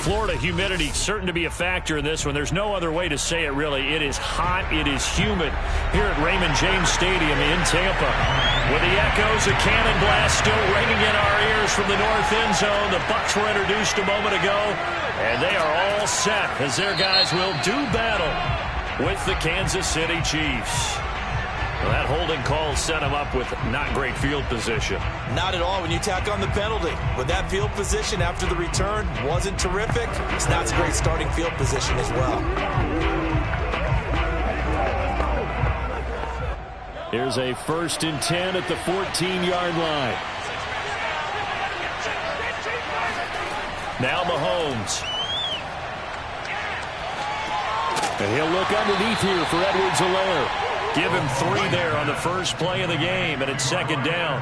Florida, humidity certain to be a factor in this one. There's no other way to say it, really. It is hot. It is humid here at Raymond James Stadium in Tampa. With the echoes, a cannon blast still ringing in our ears from the north end zone. The Bucs were introduced a moment ago, and they are all set as their guys will do battle with the Kansas City Chiefs. Well, that holding call set him up with not great field position. Not at all when you tack on the penalty. With that field position after the return wasn't terrific, it's not a great starting field position as well. Here's a 1st and 10 at the 14-yard line. Now Mahomes. And he'll look underneath here for Edwards-Helaire. Give him 3 there on the first play of the game, and it's 2nd down.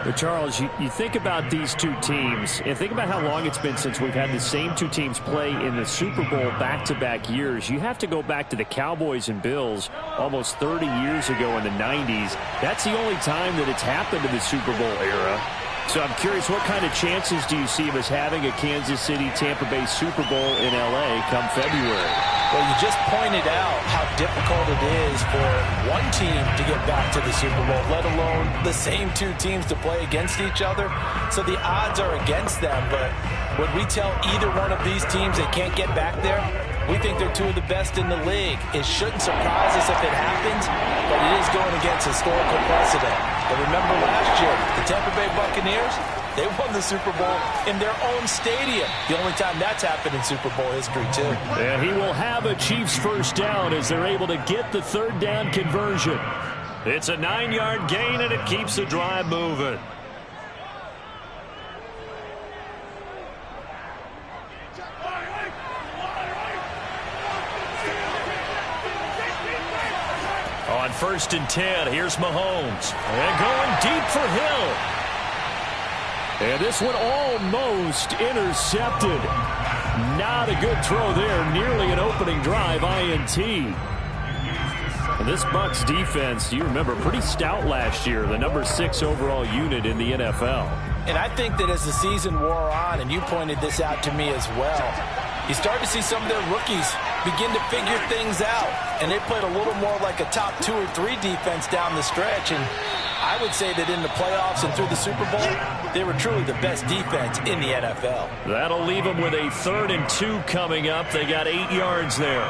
But Charles, you think about these two teams, and think about how long it's been since we've had the same two teams play in the Super Bowl back-to-back years. You have to go back to the Cowboys and Bills almost 30 years ago in the 90s. That's the only time that it's happened in the Super Bowl era. So I'm curious, what kind of chances do you see of us having a Kansas City-Tampa Bay Super Bowl in L.A. come February? Well, you just pointed out how difficult it is for one team to get back to the Super Bowl, let alone the same two teams to play against each other. So the odds are against them, but when we tell either one of these teams they can't get back there, we think they're two of the best in the league. It shouldn't surprise us if it happens, but it is going against historical precedent. But remember last year, the Tampa Bay Buccaneers, they won the Super Bowl in their own stadium. The only time that's happened in Super Bowl history, too. And he will have a Chiefs first down as they're able to get the 3rd down conversion. It's a 9-yard gain, and it keeps the drive moving. On 1st and 10, here's Mahomes. And going deep for Hill. And this one almost intercepted. Not a good throw there. Nearly an opening drive INT. And this Bucs defense, you remember, pretty stout last year. The number 6 overall unit in the NFL. And I think that as the season wore on, and you pointed this out to me as well, you start to see some of their rookies begin to figure things out. And they played a little more like a top 2 or 3 defense down the stretch. And I would say that in the playoffs and through the Super Bowl, they were truly the best defense in the NFL. That'll leave them with a 3rd and 2 coming up. They got 8 yards there.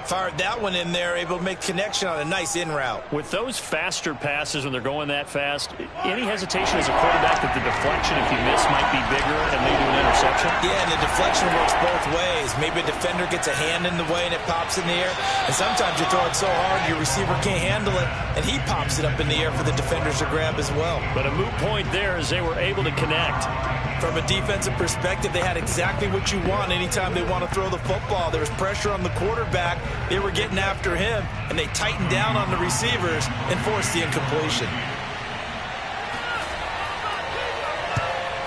Fired that one in there, able to make connection on a nice in route. With those faster passes when they're going that fast, any hesitation as a quarterback that the deflection, if you miss, might be bigger and lead to an interception? Yeah, and the deflection works both ways. Maybe a defender gets a hand in the way and it pops in the air. And sometimes you throw it so hard your receiver can't handle it, and he pops it up in the air for the defenders to grab as well. But a moot point there as they were able to connect. From a defensive perspective, they had exactly what you want anytime they want to throw the football. There was pressure on the quarterback. They were getting after him, and they tightened down on the receivers and forced the incompletion.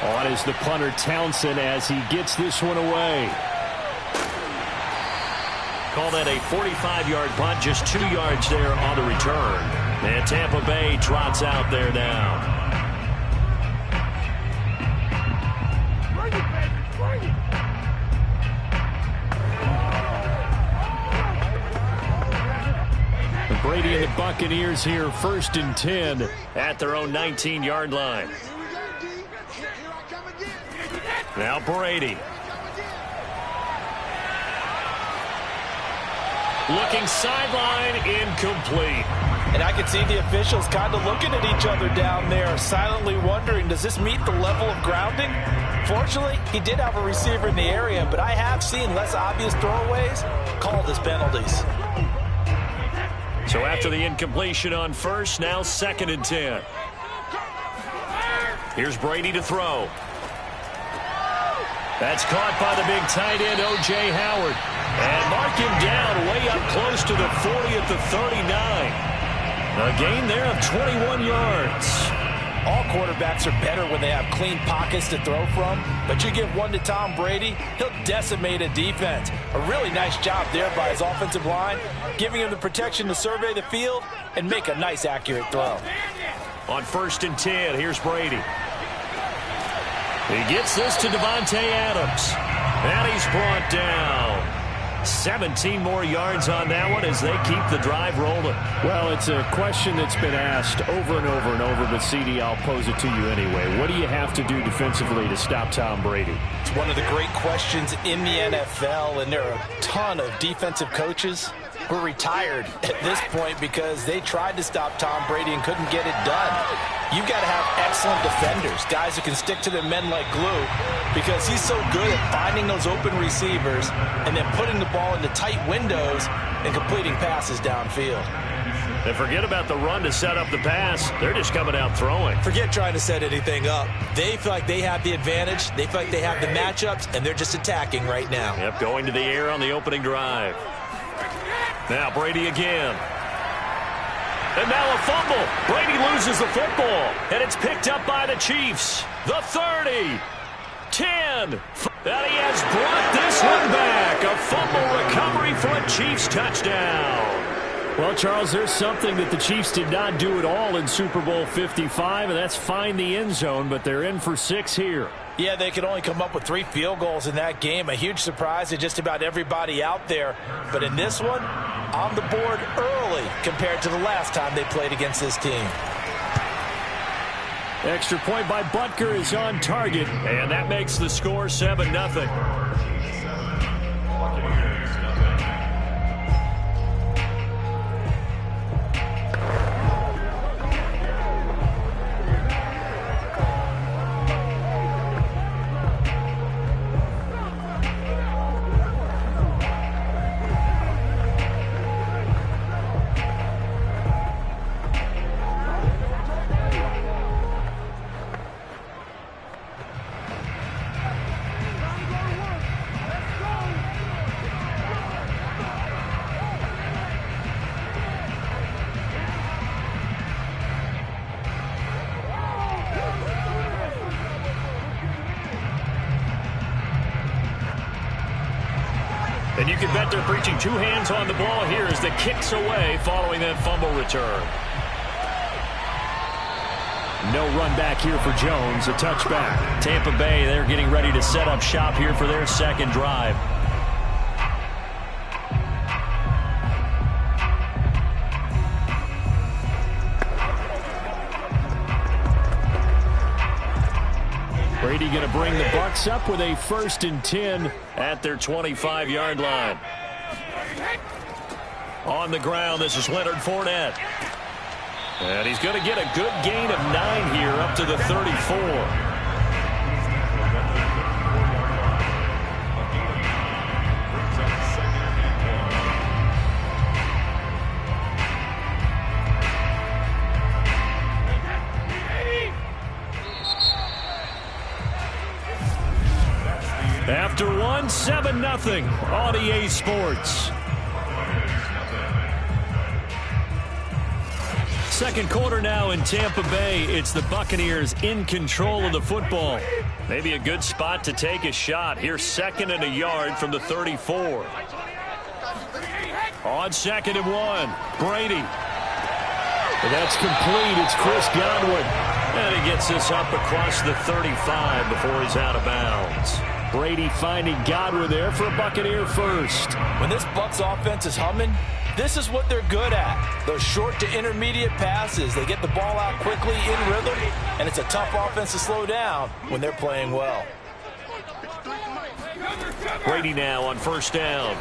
On is the punter Townsend as he gets this one away. Call that a 45-yard punt, just 2 yards there on the return. And Tampa Bay trots out there now. Brady and the Buccaneers here, 1st and 10 at their own 19-yard line. Now Brady. Looking sideline, incomplete. And I can see the officials kind of looking at each other down there, silently wondering, does this meet the level of grounding? Fortunately, he did have a receiver in the area, but I have seen less obvious throwaways called as penalties. So after the incompletion on 1st, now 2nd and 10. Here's Brady to throw. That's caught by the big tight end, O.J. Howard. And mark him down way up close to the 40 at the 39. A gain there of 21 yards. All quarterbacks are better when they have clean pockets to throw from, but you give one to Tom Brady, he'll decimate a defense. A really nice job there by his offensive line, giving him the protection to survey the field and make a nice, accurate throw. On 1st and 10, here's Brady. He gets this to Davante Adams. And he's brought down. 17 more yards on that one as they keep the drive rolling. Well, it's a question that's been asked over and over and over, but CD, I'll pose it to you anyway. What do you have to do defensively to stop Tom Brady? It's one of the great questions in the NFL, and there are a ton of defensive coaches who are retired at this point because they tried to stop Tom Brady and couldn't get it done. You've got to have excellent defenders, guys who can stick to their men like glue, because he's so good at finding those open receivers and then putting the ball into tight windows and completing passes downfield. And forget about the run to set up the pass. They're just coming out throwing. Forget trying to set anything up. They feel like they have the advantage. They feel like they have the matchups, and they're just attacking right now. Yep, going to the air on the opening drive. Now Brady again. And now a fumble. Brady loses the football. And it's picked up by the Chiefs. The 30. 10. And he has brought this one back. A fumble recovery for a Chiefs touchdown. Well, Charles, there's something that the Chiefs did not do at all in Super Bowl 55, and that's find the end zone, but they're in for 6 here. Yeah, they could only come up with 3 field goals in that game. A huge surprise to just about everybody out there. But in this one, on the board early compared to the last time they played against this team. Extra point by Butker is on target, and that makes the score 7-0. And you can bet they're preaching 2 hands on the ball here as the kick's away following that fumble return. No run back here for Jones, a touchback. Tampa Bay, they're getting ready to set up shop here for their second drive. Brady going to bring the Bucs up with a 1st and 10 at their 25-yard line. On the ground, this is Leonard Fournette. And he's going to get a good gain of 9 here up to the 34. After 1, 7-0 on EA Sports. Second quarter now in Tampa Bay. It's the Buccaneers in control of the football. Maybe a good spot to take a shot. Here's 2nd and a yard from the 34. On 2nd and 1, Brady. And that's complete. It's Chris Godwin. And he gets this up across the 35 before he's out of bounds. Brady finding Godwin there for a Buccaneer first. When this Bucs offense is humming, this is what they're good at. Those short to intermediate passes. They get the ball out quickly in rhythm, and it's a tough offense to slow down when they're playing well. Brady now on 1st down.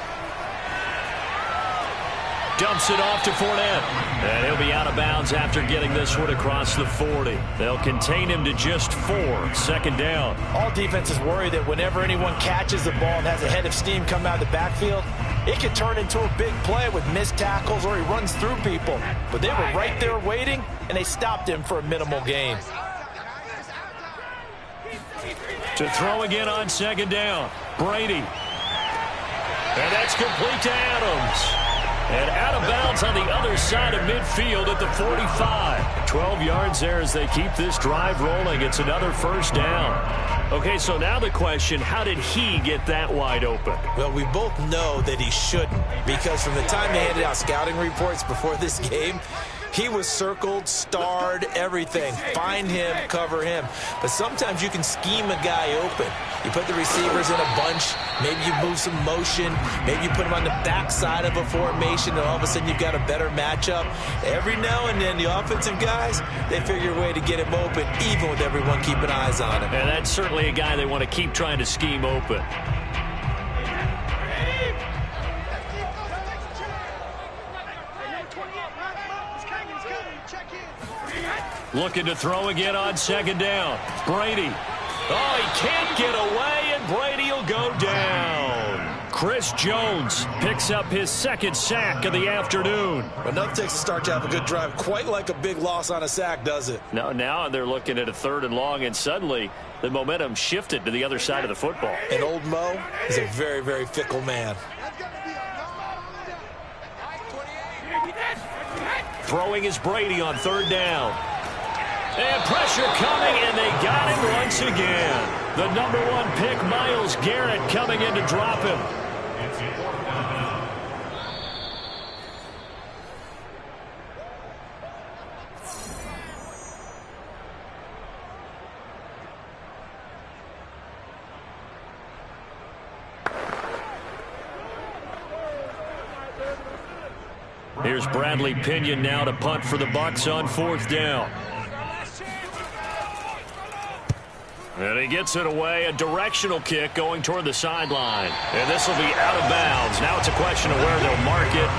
Dumps it off to Fournette. And he'll be out of bounds after getting this one across the 40. They'll contain him to just 4. 2nd down. All defenses worry that whenever anyone catches the ball and has a head of steam come out of the backfield, it could turn into a big play with missed tackles or he runs through people. But they were right there waiting, and they stopped him for a minimal gain. To throw again on 2nd down. Brady. And that's complete to Adams. And out of bounds on the other side of midfield at the 45. 12 yards there as they keep this drive rolling. It's another 1st down. Okay, so now the question, how did he get that wide open? Well, we both know that he shouldn't, because from the time they handed out scouting reports before this game, He was circled, starred, everything. Find him, cover him. But sometimes you can scheme a guy open. You put the receivers in a bunch. Maybe you move some motion. Maybe you put them on the backside of a formation, and all of a sudden you've got a better matchup. Every now and then, the offensive guys, they figure a way to get him open, even with everyone keeping eyes on him. And that's certainly a guy they want to keep trying to scheme open. Looking to throw again on second down. Brady. Oh, he can't get away, and Brady will go down. Chris Jones picks up his second sack of the afternoon. Enough takes to start to have a good drive. Quite like a big loss on a sack, does it? Now they're looking at a 3rd and long, and suddenly the momentum shifted to the other side of the football. And old Mo is a very, very fickle man. Throwing is Brady on 3rd down. And pressure coming, and they got him once again. The number 1 pick, Myles Garrett, coming in to drop him. Here's Bradley Pinion now to punt for the Bucs on 4th down. And he gets it away, a directional kick going toward the sideline. And this will be out of bounds. Now it's a question of where they'll mark it.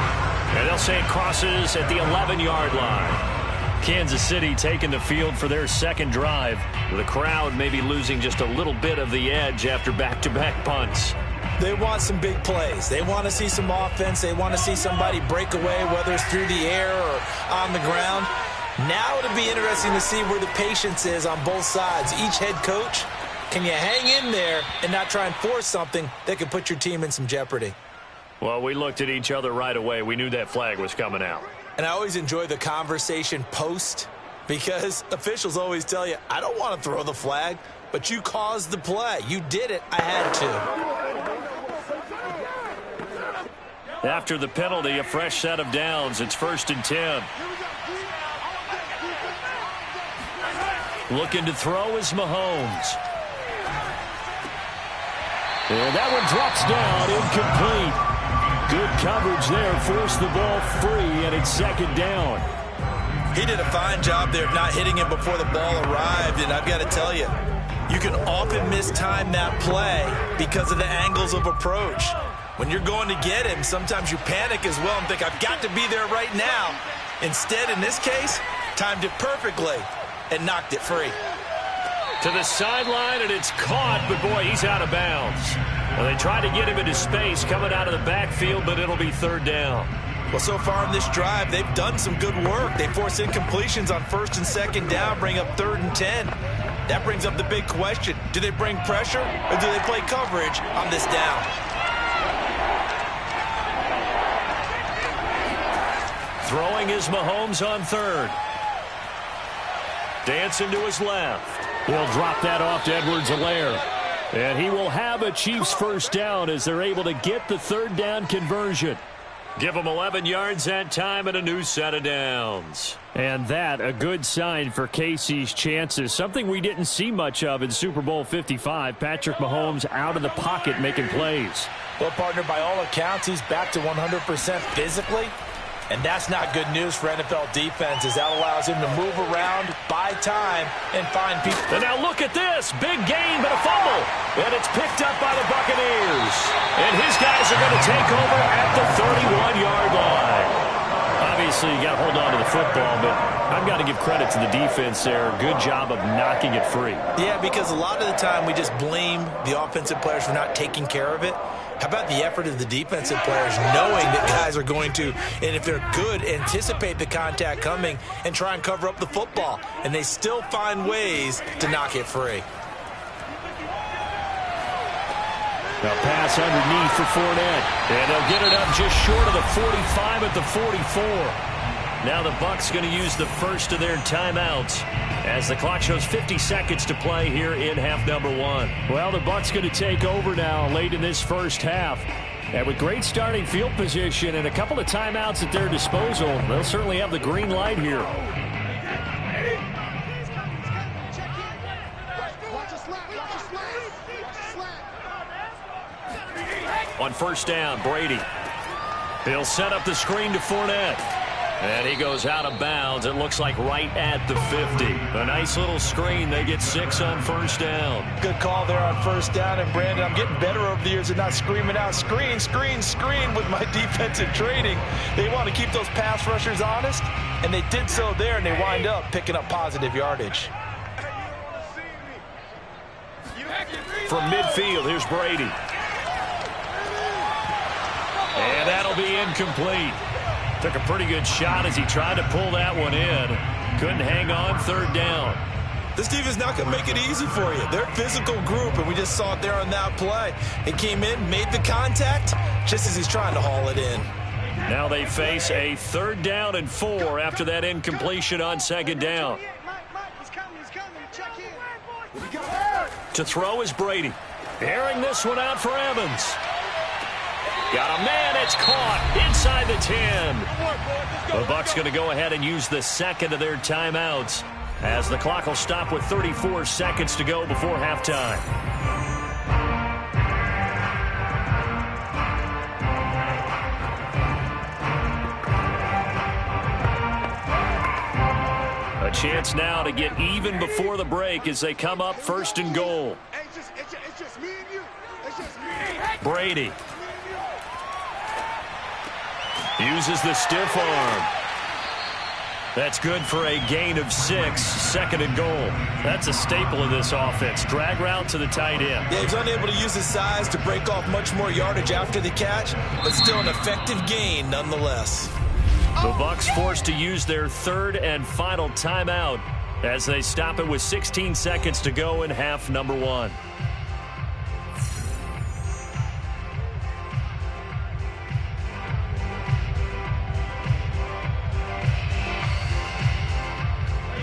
And they'll say it crosses at the 11-yard line. Kansas City taking the field for their second drive. The crowd maybe losing just a little bit of the edge after back-to-back punts. They want some big plays. They want to see some offense. They want to see somebody break away, whether it's through the air or on the ground. Now it'll be interesting to see where the patience is on both sides. Each head coach, can you hang in there and not try and force something that could put your team in some jeopardy? Well, we looked at each other right away. We knew that flag was coming out. And I always enjoy the conversation post, because officials always tell you, I don't want to throw the flag, but you caused the play. You did it. I had to. After the penalty, a fresh set of downs. It's 1st and 10. Looking to throw is Mahomes. And that one drops down, incomplete. Good coverage there, forced the ball free, and it's 2nd down. He did a fine job there of not hitting him before the ball arrived, and I've got to tell you, you can often mistime that play because of the angles of approach. When you're going to get him, sometimes you panic as well and think, I've got to be there right now. Instead, in this case, timed it perfectly and knocked it free. To the sideline, and it's caught, but boy, he's out of bounds. Well, they tried to get him into space coming out of the backfield, but it'll be 3rd down. Well, so far in this drive, they've done some good work. They force incompletions on 1st and 2nd down, bring up 3rd and 10. That brings up the big question. Do they bring pressure, or do they play coverage on this down? Throwing is Mahomes on 3rd. Dancing to his left. He'll drop that off to Edwards-Helaire. And he will have a Chiefs 1st down as they're able to get the 3rd down conversion. Give them 11 yards that time and a new set of downs. And that, a good sign for KC's chances. Something we didn't see much of in Super Bowl 55. Patrick Mahomes out of the pocket making plays. Well, partner, by all accounts, he's back to 100% physically. And that's not good news for NFL defenses. That allows him to move around, buy time, and find people. And now look at this. Big gain, but a fumble. And it's picked up by the Buccaneers. And his guys are going to take over at the 31-yard line. Obviously, you got to hold on to the football, but I've got to give credit to the defense there. Good job of knocking it free. Yeah, because a lot of the time we just blame the offensive players for not taking care of it. How about the effort of the defensive players knowing that guys are going to, and if they're good, anticipate the contact coming and try and cover up the football. And they still find ways to knock it free. A pass underneath for Fournette. And they'll get it up just short of the 45 at the 44. Now the Bucs going to use the first of their timeouts as the clock shows 50 seconds to play here in half number 1. Well, the Bucs going to take over now late in this first half. And with great starting field position and a couple of timeouts at their disposal, they'll certainly have the green light here. On first down, Brady. He'll set up the screen to Fournette. And he goes out of bounds. It looks like right at the 50. A nice little screen. They get 6 on first down. Good call there on first down. And, Brandon, I'm getting better over the years at not screaming out, screen, screen, screen with my defensive training. They want to keep those pass rushers honest, and they did so there, and they wind up picking up positive yardage. From midfield, here's Brady. And that'll be incomplete. Took a pretty good shot as he tried to pull that one in. Couldn't hang on third down. This defense not going to make it easy for you. They're a physical group, and we just saw it there on that play. He came in, made the contact, just as he's trying to haul it in. Now they face a 3rd down and 4 after that incompletion on 2nd down. To throw is Brady. Airing this one out for Evans. Got a man, it's caught inside the 10. The Bucs going to go ahead and use the second of their timeouts as the clock will stop with 34 seconds to go before halftime. A chance now to get even before the break as they come up 1st and goal. Brady uses the stiff arm. That's good for a gain of 6, 2nd and goal. That's a staple of this offense. Drag route to the tight end. Yeah, he's unable to use his size to break off much more yardage after the catch, but still an effective gain nonetheless. The Bucs forced to use their 3rd and final timeout as they stop it with 16 seconds to go in half number 1.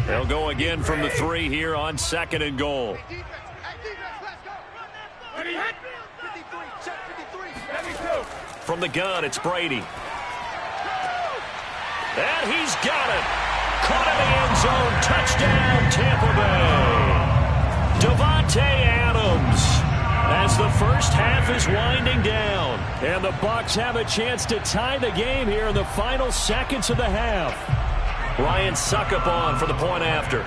They'll go again from the 3 here on 2nd and goal. From the gun, it's Brady. And he's got it. Caught in the end zone. Touchdown, Tampa Bay. Davante Adams as the first half is winding down. And the Bucs have a chance to tie the game here in the final seconds of the half. Ryan Succop on for the point after.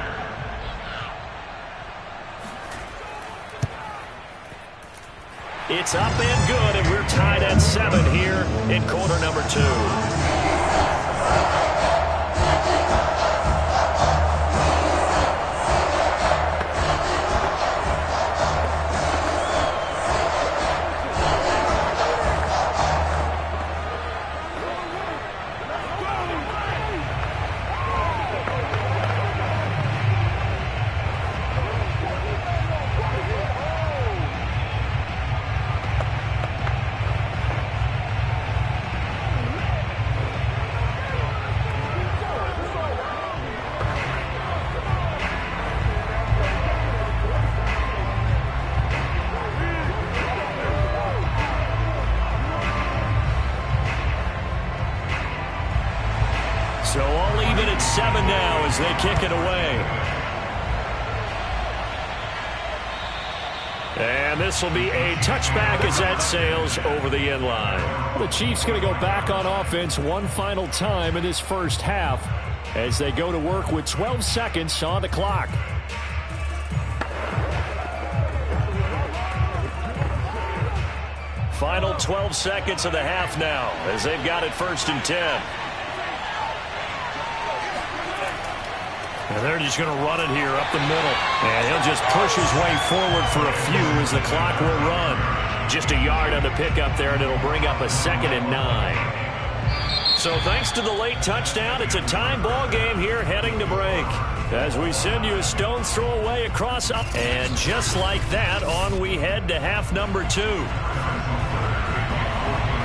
It's up and good, and we're tied at 7 here in quarter number 2. So all even at 7 now as they kick it away. And this will be a touchback as that sails over the end line. The Chiefs going to go back on offense one final time in this first half as they go to work with 12 seconds on the clock. Final 12 seconds of the half now as they've got it 1st and 10. And they're just going to run it here up the middle. And he'll just push his way forward for a few as the clock will run. Just a yard on the pickup there, and it'll bring up a 2nd and 9. So thanks to the late touchdown, it's a time ball game here heading to break. As we send you a stone's throw away across up. And just like that, on we head to half number 2.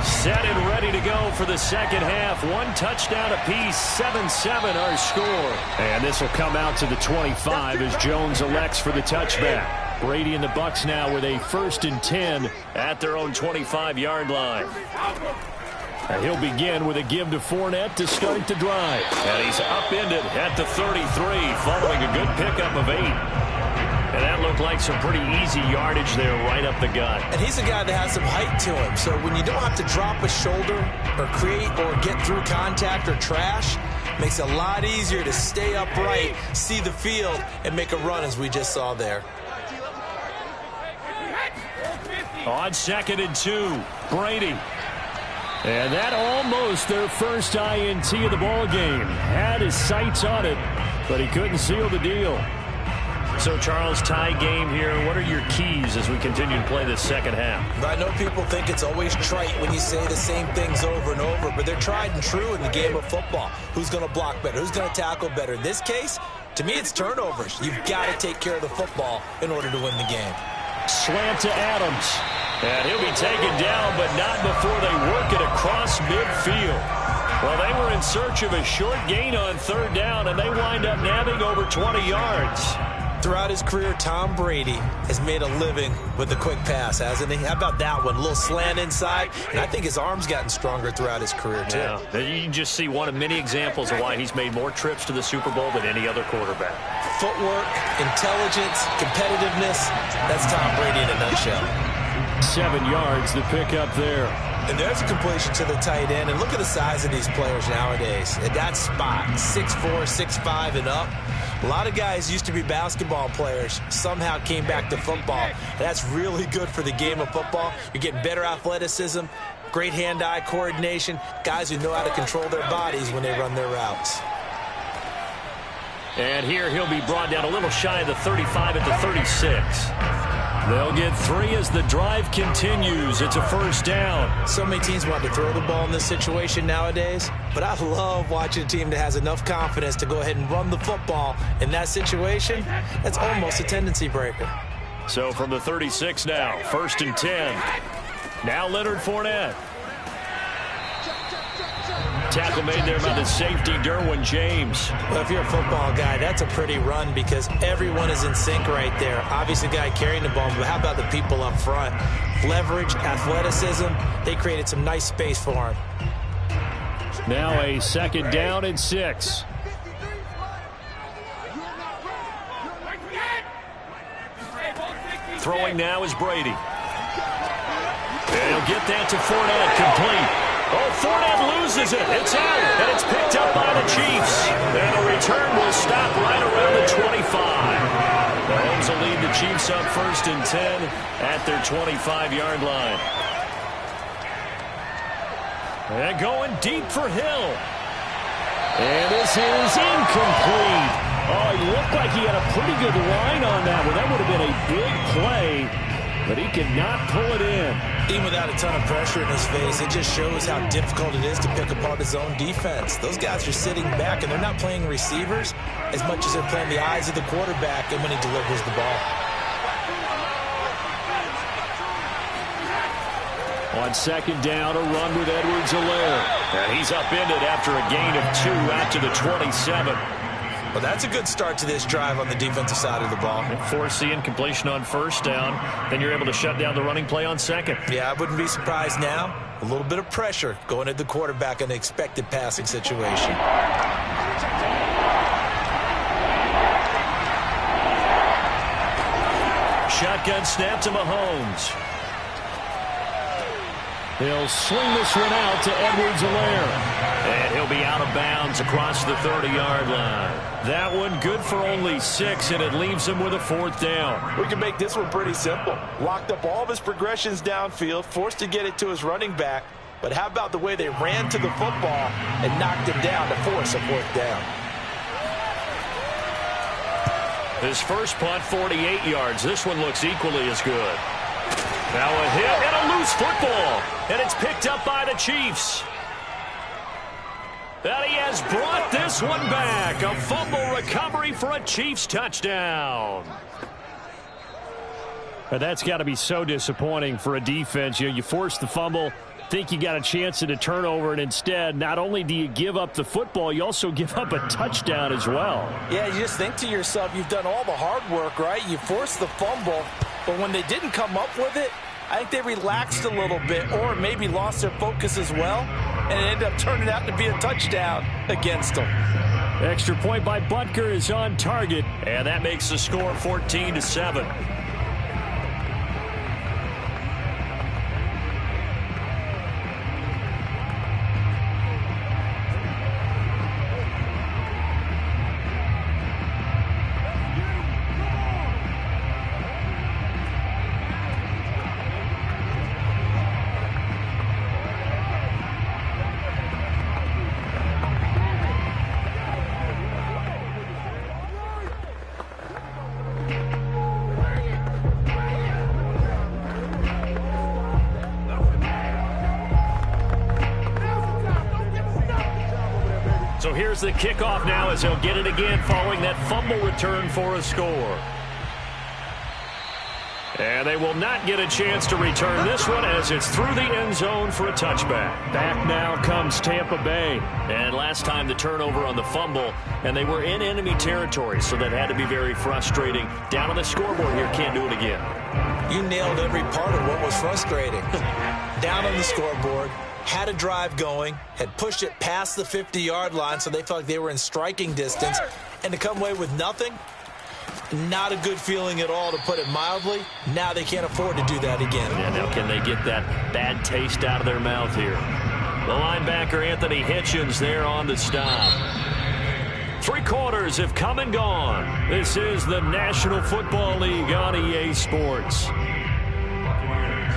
Set and ready to go for the second half. 1 touchdown apiece, 7-7 our score. And this will come out to the 25 as Jones elects for the touchback. Brady and the Bucs now with a 1st and 10 at their own 25-yard line. And he'll begin with a give to Fournette to start the drive. And he's upended at the 33 following a good pickup of 8. And that looked like some pretty easy yardage there right up the gut. And he's a guy that has some height to him. So when you don't have to drop a shoulder or create or get through contact or trash, makes it a lot easier to stay upright, see the field, and make a run as we just saw there. On 2nd and 2, Brady. And that almost their first INT of the ball game. Had his sights on it, but he couldn't seal the deal. So, Charles, tie game here. What are your keys as we continue to play this second half? I know people think it's always trite when you say the same things over and over, but they're tried and true in the game of football. Who's going to block better? Who's going to tackle better? In this case, to me, it's turnovers. You've got to take care of the football in order to win the game. Slant to Adams. And he'll be taken down, but not before they work it across midfield. Well, they were in search of a short gain on 3rd down, and they wind up nabbing over 20 yards. Throughout his career, Tom Brady has made a living with the quick pass, hasn't he? How about that one? A little slant inside, and I think his arm's gotten stronger throughout his career, too. Yeah. You can just see one of many examples of why he's made more trips to the Super Bowl than any other quarterback. Footwork, intelligence, competitiveness, that's Tom Brady in a nutshell. 7 yards, the pickup there. And there's a completion to the tight end, and look at the size of these players nowadays. At that spot, 6'4", 6'5", and up. A lot of guys used to be basketball players, somehow came back to football. And that's really good for the game of football. You're getting better athleticism, great hand-eye coordination, guys who know how to control their bodies when they run their routes. And here he'll be brought down a little shy of the 35 at the 36. They'll get 3 as the drive continues. It's a 1st down. So many teams want to throw the ball in this situation nowadays, but I love watching a team that has enough confidence to go ahead and run the football in that situation. That's almost a tendency breaker. So from the 36 now, 1st and 10. Now Leonard Fournette. Tackle made there by the safety, Derwin James. Well, if you're a football guy, that's a pretty run because everyone is in sync right there. Obviously, the guy carrying the ball, but how about the people up front? Leverage, athleticism, they created some nice space for him. Now a 2nd down and 6. Throwing now is Brady. And he'll get that to Fournette, complete. Oh, Fournette loses it. It's out, and it's picked up by the Chiefs. And the return will stop right around the 25. Mahomes will lead the Chiefs up 1st and 10 at their 25-yard line. And going deep for Hill. And this is incomplete. Oh, he looked like he had a pretty good line on that one. That would have been a big play, but he could not pull it in. Even without a ton of pressure in his face, it just shows how difficult it is to pick apart his own defense. Those guys are sitting back, and they're not playing receivers as much as they're playing the eyes of the quarterback and when he delivers the ball. On 2nd down, a run with Edwards-Helaire. And he's upended after a gain of 2 out to the 27. Well, that's a good start to this drive on the defensive side of the ball. Force the incompletion on 1st down. Then you're able to shut down the running play on 2nd. Yeah, I wouldn't be surprised now. A little bit of pressure going at the quarterback in an expected passing situation. Shotgun snap to Mahomes. He'll swing this one out to Edwards-Helaire. And he'll be out of bounds across the 30-yard line. That one good for only 6, and it leaves him with a 4th down. We can make this one pretty simple. Locked up all of his progressions downfield, forced to get it to his running back. But how about the way they ran to the football and knocked him down to force a 4th down? His first punt, 48 yards. This one looks equally as good. Now a hit and a loose football. And it's picked up by the Chiefs. And he has brought this one back. A fumble recovery for a Chiefs touchdown. But that's got to be so disappointing for a defense. You force the fumble, think you got a chance at a turnover, and instead, not only do you give up the football, you also give up a touchdown as well. Yeah, you just think to yourself, you've done all the hard work, right? You forced the fumble, but when they didn't come up with it, I think they relaxed a little bit or maybe lost their focus as well, and it ended up turning out to be a touchdown against them. Extra point by Butker is on target, and that makes the score 14-7. So here's the kickoff now as he'll get it again following that fumble return for a score. And they will not get a chance to return this one as it's through the end zone for a touchback. Back now comes Tampa Bay. And last time the turnover on the fumble, and they were in enemy territory, so that had to be very frustrating. Down on the scoreboard here, can't do it again. You nailed every part of what was frustrating. Down on the scoreboard, had a drive going, had pushed it past the 50-yard line so they felt like they were in striking distance, and to come away with nothing, not a good feeling at all, to put it mildly. Now they can't afford to do that again. Yeah, now can they get that bad taste out of their mouth here? The linebacker, Anthony Hitchens, there on the stop. 3 quarters have come and gone. This is the National Football League on EA Sports.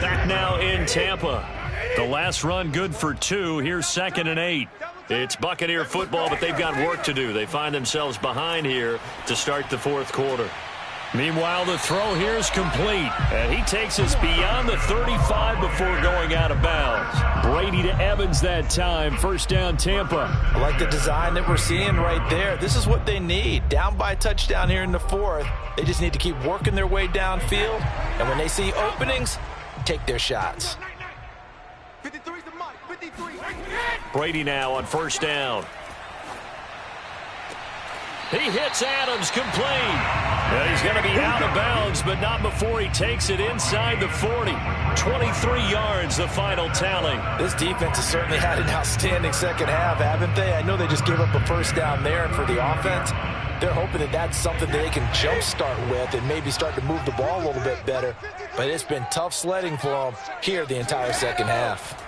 Back now in Tampa. The last run good for 2. Here's 2nd and 8. It's Buccaneer football, but they've got work to do. They find themselves behind here to start the 4th quarter. Meanwhile, the throw here is complete, and he takes us beyond the 35 before going out of bounds. Brady to Evans that time. 1st down, Tampa. I like the design that we're seeing right there. This is what they need. Down by a touchdown here in the 4th. They just need to keep working their way downfield, and when they see openings, take their shots. Brady now on 1st down. He hits Adams complete. And he's going to be out of bounds, but not before he takes it inside the 40. 23 yards, the final tally. This defense has certainly had an outstanding second half, haven't they? I know they just gave up a 1st down there, and for the offense, they're hoping that that's something that they can jumpstart with and maybe start to move the ball a little bit better. But it's been tough sledding for them here the entire second half.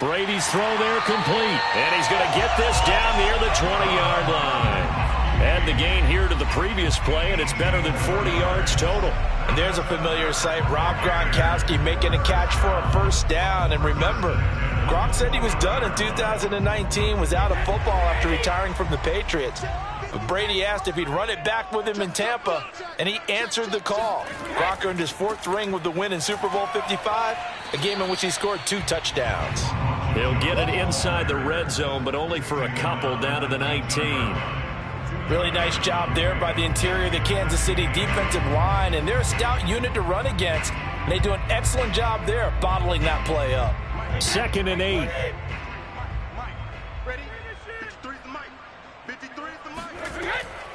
Brady's throw there complete. And he's going to get this down near the 20-yard line. Add the gain here to the previous play, and it's better than 40 yards total. And there's a familiar sight. Rob Gronkowski making a catch for a 1st down. And remember, Gronk said he was done in 2019, was out of football after retiring from the Patriots. But Brady asked if he'd run it back with him in Tampa, and he answered the call. Gronk earned his 4th ring with the win in Super Bowl 55, a game in which he scored 2 touchdowns. He'll get it inside the red zone, but only for a couple down to the 19. Really nice job there by the interior of the Kansas City defensive line, and they're a stout unit to run against. And they do an excellent job there bottling that play up. 2nd and 8.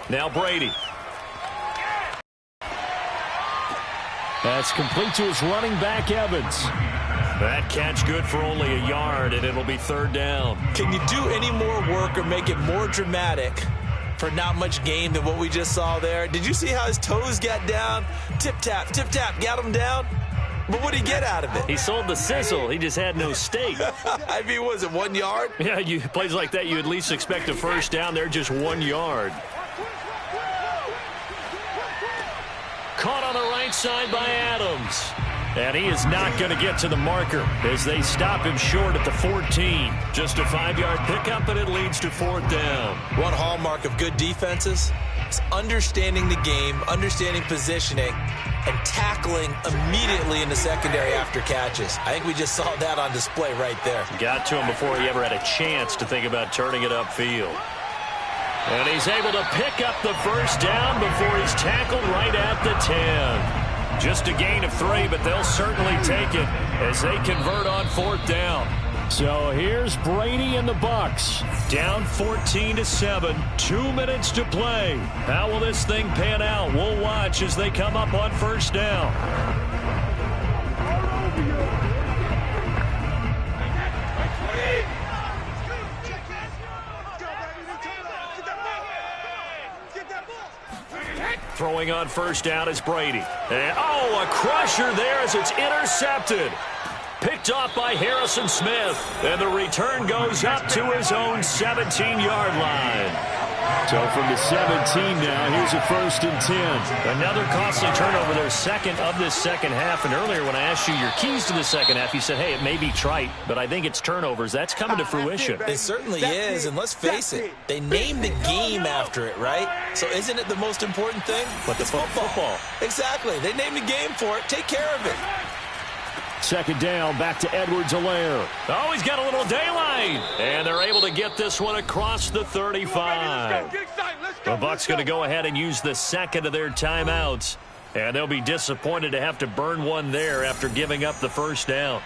Now Brady. That's complete to his running back, Evans. That catch good for only a yard, and it'll be 3rd down. Can you do any more work or make it more dramatic for not much gain than what we just saw there? Did you see how his toes got down? Tip-tap, got him down. But what did he get out of it? He sold the sizzle. He just had no steak. I mean, was it 1 yard? Yeah, plays like that, you at least expect a 1st down. They're just 1 yard. Caught on the right side by Adams. And he is not going to get to the marker as they stop him short at the 14. Just a 5-yard pickup, and it leads to 4th down. One hallmark of good defenses is understanding the game, understanding positioning, and tackling immediately in the secondary after catches. I think we just saw that on display right there. Got to him before he ever had a chance to think about turning it upfield. And he's able to pick up the first down before he's tackled right at the 10. Just a gain of 3, but they'll certainly take it as they convert on 4th down. So here's Brady and the Bucs. Down 14-7, 2 minutes to play. How will this thing pan out? We'll watch as they come up on 1st down. Throwing on 1st down is Brady. And, a crusher there as it's intercepted. Picked off by Harrison Smith. And the return goes up to his own 17-yard line. So from the 17 now, here's a 1st and 10. Another costly turnover, their second of this second half. And earlier when I asked you your keys to the second half, you said, hey, it may be trite, but I think it's turnovers. That's coming to fruition. It certainly is, and let's face it, they named the game after it, right? So isn't it the most important thing? But it's football. Exactly. They named the game for it. Take care of it. 2nd down, back to Edwards-Helaire. Oh, he's got a little daylight. And they're able to get this one across the 35. The Bucs going to go ahead and use the second of their timeouts. And they'll be disappointed to have to burn one there after giving up the first down.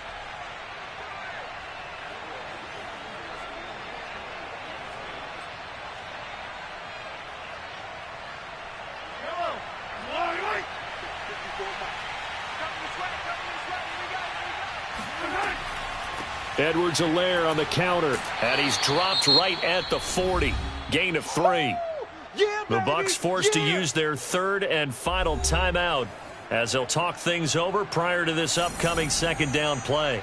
Edwards-Helaire on the counter. And he's dropped right at the 40. Gain of 3. The Bucs forced to use their 3rd and final timeout as they'll talk things over prior to this upcoming 2nd down play.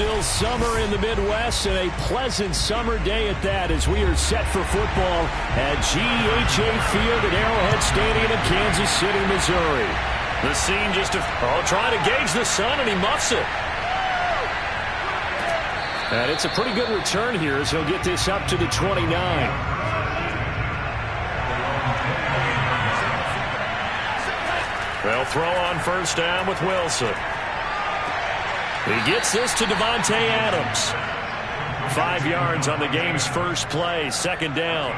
still summer in the Midwest, and a pleasant summer day at that as we are set for football at GEHA Field at Arrowhead Stadium in Kansas City, Missouri. The scene just trying to gauge the sun, and he muffs it. And it's a pretty good return here as he'll get this up to the 29. They'll throw on first down with Wilson. He gets this to Davante Adams. 5 yards on the game's first play, second down.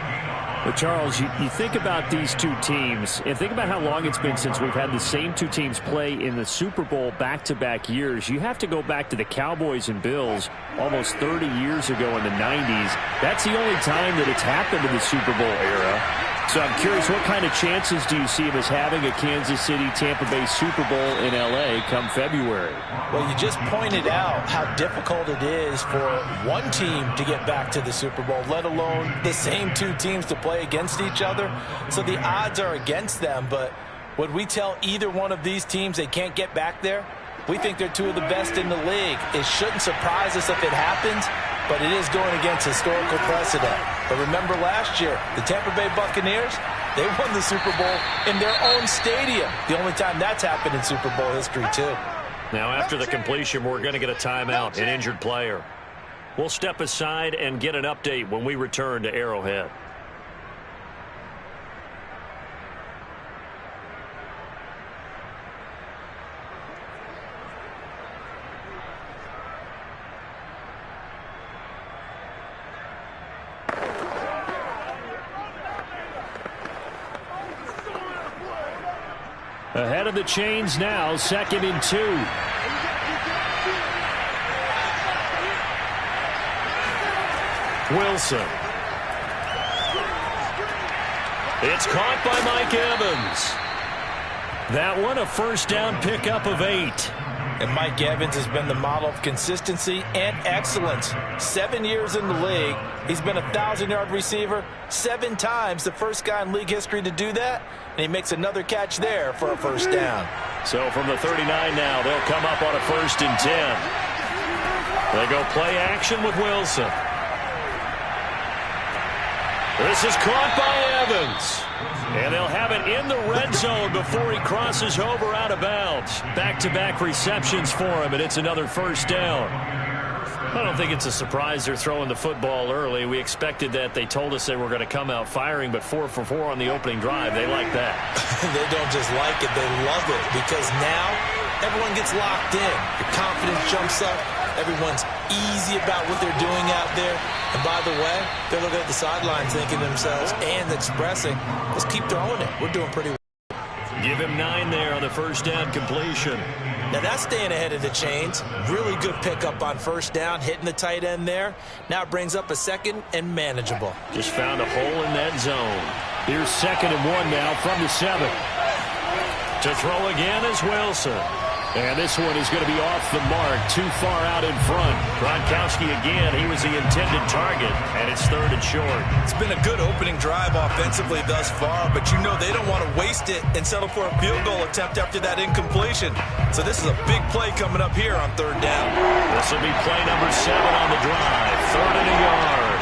But, Charles, you think about these two teams, and think about how long it's been since we've had the same two teams play in the Super Bowl back-to-back years. You have to go back to the Cowboys and Bills almost 30 years ago in the 90s. That's the only time that it's happened in the Super Bowl era. So I'm curious, what kind of chances do you see him as having a Kansas City-Tampa Bay Super Bowl in L.A. come February? Well, you just pointed out how difficult it is for one team to get back to the Super Bowl, let alone the same two teams to play against each other. So the odds are against them, but would we tell either one of these teams they can't get back there? We think they're two of the best in the league. It shouldn't surprise us if it happens, but it is going against historical precedent. But remember last year, the Tampa Bay Buccaneers, they won the Super Bowl in their own stadium. The only time that's happened in Super Bowl history, too. Now, after the completion, we're going to get a timeout, an injured player. We'll step aside and get an update when we return to Arrowhead. Ahead of the chains now, 2nd and 2. Wilson. It's caught by Mike Evans. That one a first down pickup of 8. And Mike Evans has been the model of consistency and excellence. 7 years in the league. He's been a 1,000-yard receiver 7 times, the first guy in league history to do that. And he makes another catch there for a first down. So from the 39 now, they'll come up on a 1st and 10. They go play action with Wilson. This is caught by Evans. And they'll have it in the red zone before he crosses over out of bounds. Back-to-back receptions for him, and it's another first down. I don't think it's a surprise they're throwing the football early. We expected that. They told us they were going to come out firing, but 4 for 4 on the opening drive. They like that. They don't just like it, they love it, because now everyone gets locked in. The confidence jumps up. Everyone's easy about what they're doing out there. And by the way, they're looking at the sidelines thinking to themselves and expressing, let's keep throwing it. We're doing pretty well. Give him 9 there on the first down completion. Now that's staying ahead of the chains. Really good pickup on first down, hitting the tight end there. Now it brings up a 2nd and manageable. Just found a hole in that zone. Here's 2nd and 1 now from the 7. To throw again is Wilson. And this one is going to be off the mark, too far out in front. Gronkowski again, he was the intended target, and it's 3rd and short. It's been a good opening drive offensively thus far, but you know they don't want to waste it and settle for a field goal attempt after that incompletion. So this is a big play coming up here on 3rd down. This will be play number 7 on the drive, 3rd and a yard.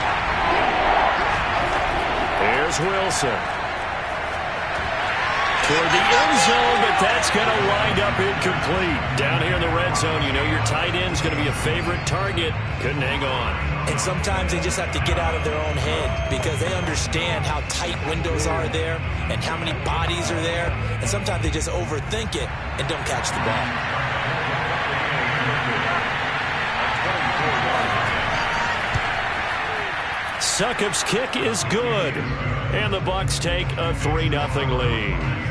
Here's Wilson. Toward the end zone, but that's going to wind up incomplete. Down here in the red zone, you know your tight end's going to be a favorite target. Couldn't hang on. And sometimes they just have to get out of their own head because they understand how tight windows are there and how many bodies are there. And sometimes they just overthink it and don't catch the ball. Succop's kick is good. And the Bucs take a 3-0 lead.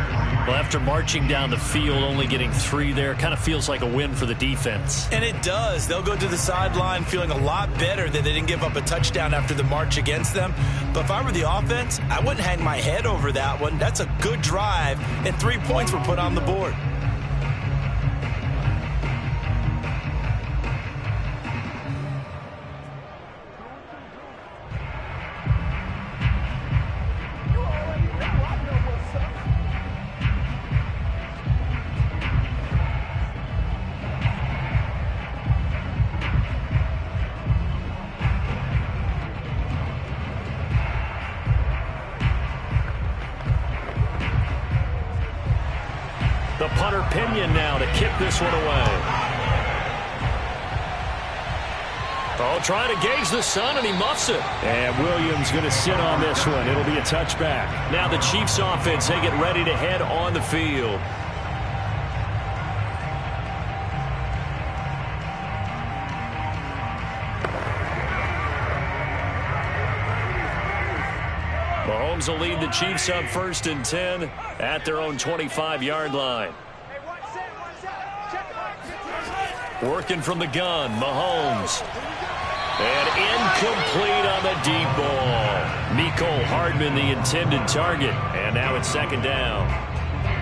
Well, after marching down the field, only getting 3 there, kind of feels like a win for the defense. And it does. They'll go to the sideline feeling a lot better that they didn't give up a touchdown after the march against them. But if I were the offense, I wouldn't hang my head over that one. That's a good drive, and 3 points were put on the board. The punter Pinion now to kick this one away. Oh, trying to gauge the sun, and he muffs it. And Williams going to sit on this one. It'll be a touchback. Now the Chiefs offense, they get ready to head on the field. Mahomes will lead the Chiefs up 1st and 10 at their own 25-yard line. Working from the gun, Mahomes. And incomplete on the deep ball. Mecole Hardman, the intended target. And now it's 2nd down.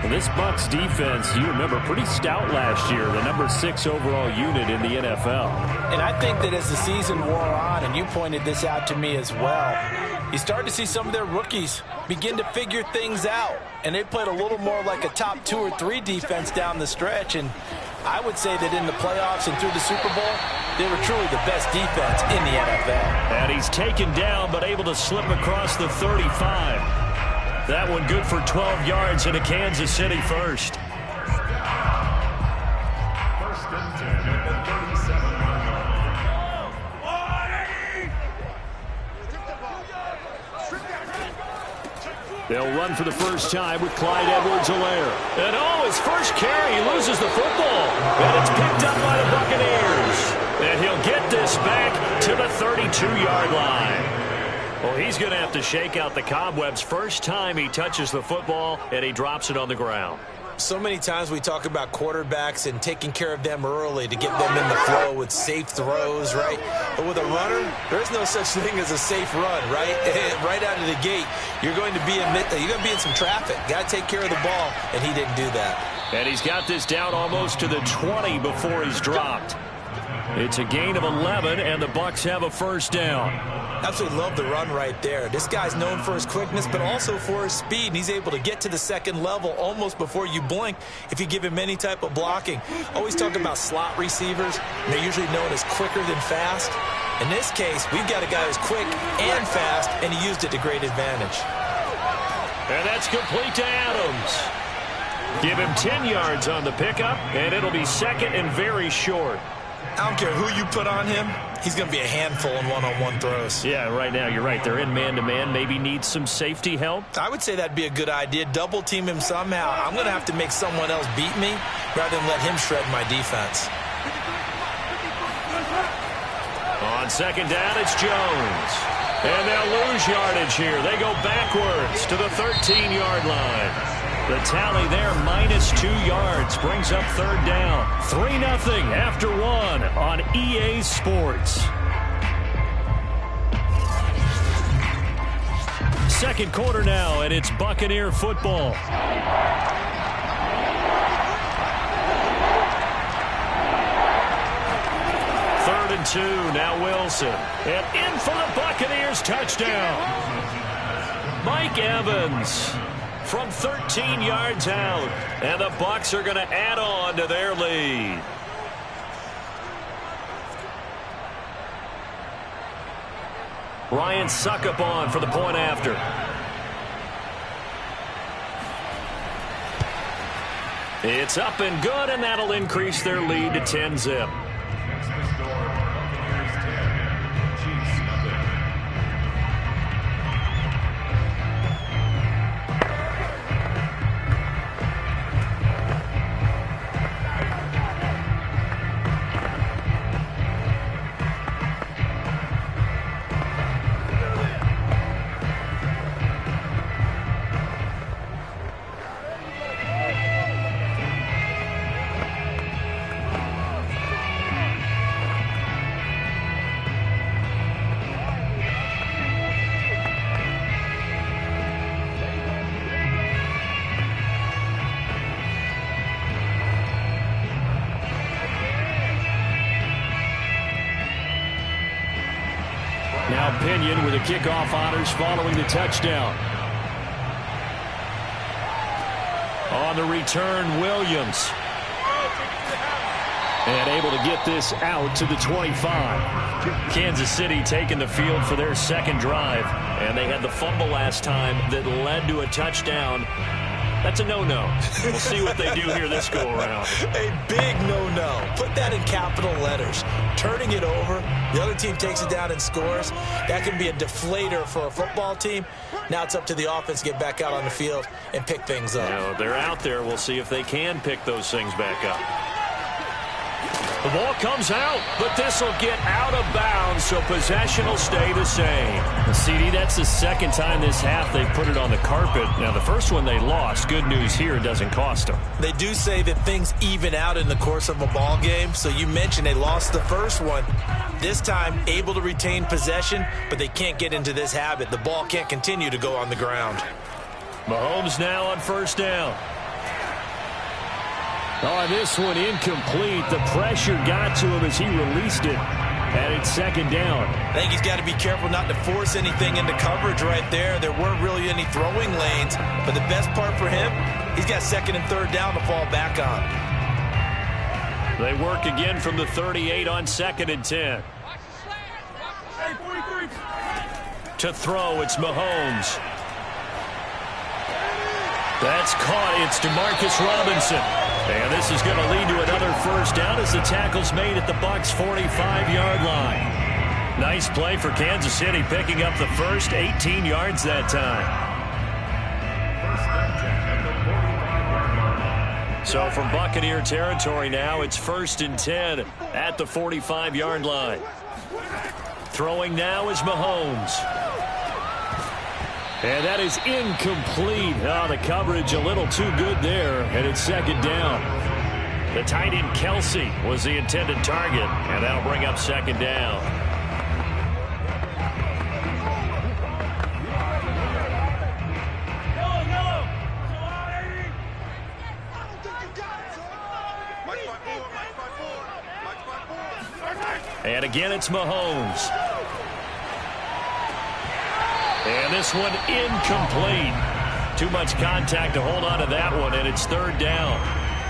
Well, this Bucs defense, you remember, pretty stout last year. The number 6 overall unit in the NFL. And I think that as the season wore on, and you pointed this out to me as well, you start to see some of their rookies begin to figure things out. And they played a little more like a top 2 or 3 defense down the stretch. And I would say that in the playoffs and through the Super Bowl, they were truly the best defense in the NFL. And he's taken down, but able to slip across the 35. That one good for 12 yards and a Kansas City first. They'll run for the first time with Clyde Edwards-Helaire. And his first carry, he loses the football. And it's picked up by the Buccaneers. And he'll get this back to the 32-yard line. Well, he's going to have to shake out the cobwebs first time he touches the football, and he drops it on the ground. So many times we talk about quarterbacks and taking care of them early to get them in the flow with safe throws, right? But with a runner, there's no such thing as a safe run, right? Right out of the gate, you're going to be in some traffic. Got to take care of the ball, and he didn't do that. And he's got this down almost to the 20 before he's dropped. It's a gain of 11, and the Bucs have a first down. Absolutely love the run right there. This guy's known for his quickness, but also for his speed. And he's able to get to the second level almost before you blink if you give him any type of blocking. Always talk about slot receivers. They're usually known as quicker than fast. In this case, we've got a guy who's quick and fast, and he used it to great advantage. And that's complete to Adams. Give him 10 yards on the pickup, and it'll be 2nd and very short. I don't care who you put on him. He's going to be a handful in one-on-one throws. Yeah, right now, you're right. They're in man-to-man. Maybe need some safety help. I would say that'd be a good idea. Double team him somehow. I'm going to have to make someone else beat me rather than let him shred my defense. On 2nd down, it's Jones. And they'll lose yardage here. They go backwards to the 13-yard line. The tally there, -2 yards, brings up 3rd down. 3-0 after 1 on EA Sports. Second quarter now, and it's Buccaneer football. 3rd and 2, now Wilson. And in for the Buccaneers, touchdown. Mike Evans from 13 yards out, and the Bucs are going to add on to their lead. Ryan Succop on for the point after. It's up and good, and that'll increase their lead to 10-zip. Now Pinion with the kickoff honors following the touchdown. On the return, Williams. And able to get this out to the 25. Kansas City taking the field for their second drive. And they had the fumble last time that led to a touchdown. That's a no-no. We'll see what they do here this go-around. A big no-no. Put that in capital letters. Turning it over, the other team takes it down and scores. That can be a deflator for a football team. Now it's up to the offense to get back out on the field and pick things up. Now, they're out there. We'll see if they can pick those things back up. The ball comes out, but this will get out of bounds, so possession will stay the same. CD, that's the second time this half they've put it on the carpet. Now, the first one they lost. Good news here, it doesn't cost them. They do say that things even out in the course of a ball game, so you mentioned they lost the first one. This time, able to retain possession, but they can't get into this habit. The ball can't continue to go on the ground. Mahomes now on first down. Oh, this one incomplete. The pressure got to him as he released it. And it's second down. I think he's got to be careful not to force anything into coverage right there. There weren't really any throwing lanes. But the best part for him, he's got second and third down to fall back on. They work again from the 38 on second and 10. To throw, it's Mahomes. That's caught. It's DeMarcus Robinson. And this is going to lead to another first down as the tackle's made at the Bucs' 45-yard line. Nice play for Kansas City, picking up the first 18 yards that time. So from Buccaneer territory now, it's 1st and 10 at the 45-yard line. Throwing now is Mahomes. And that is incomplete. Oh, the coverage a little too good there, and it's second down. The tight end Kelsey was the intended target, and that'll bring up second down. And again, it's Mahomes. And this one incomplete. Too much contact to hold on to that one, and it's third down.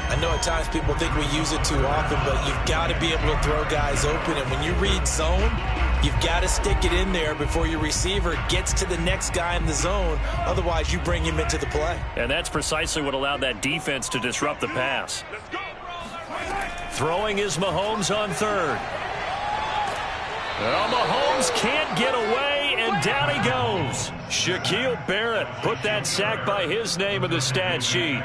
I know at times people think we use it too often, but you've got to be able to throw guys open. And when you read zone, you've got to stick it in there before your receiver gets to the next guy in the zone. Otherwise, you bring him into the play. And that's precisely what allowed that defense to disrupt the pass. Throwing is Mahomes on third. Well, Mahomes can't get away, and down he goes. Shaquille Barrett put that sack by his name in the stat sheet.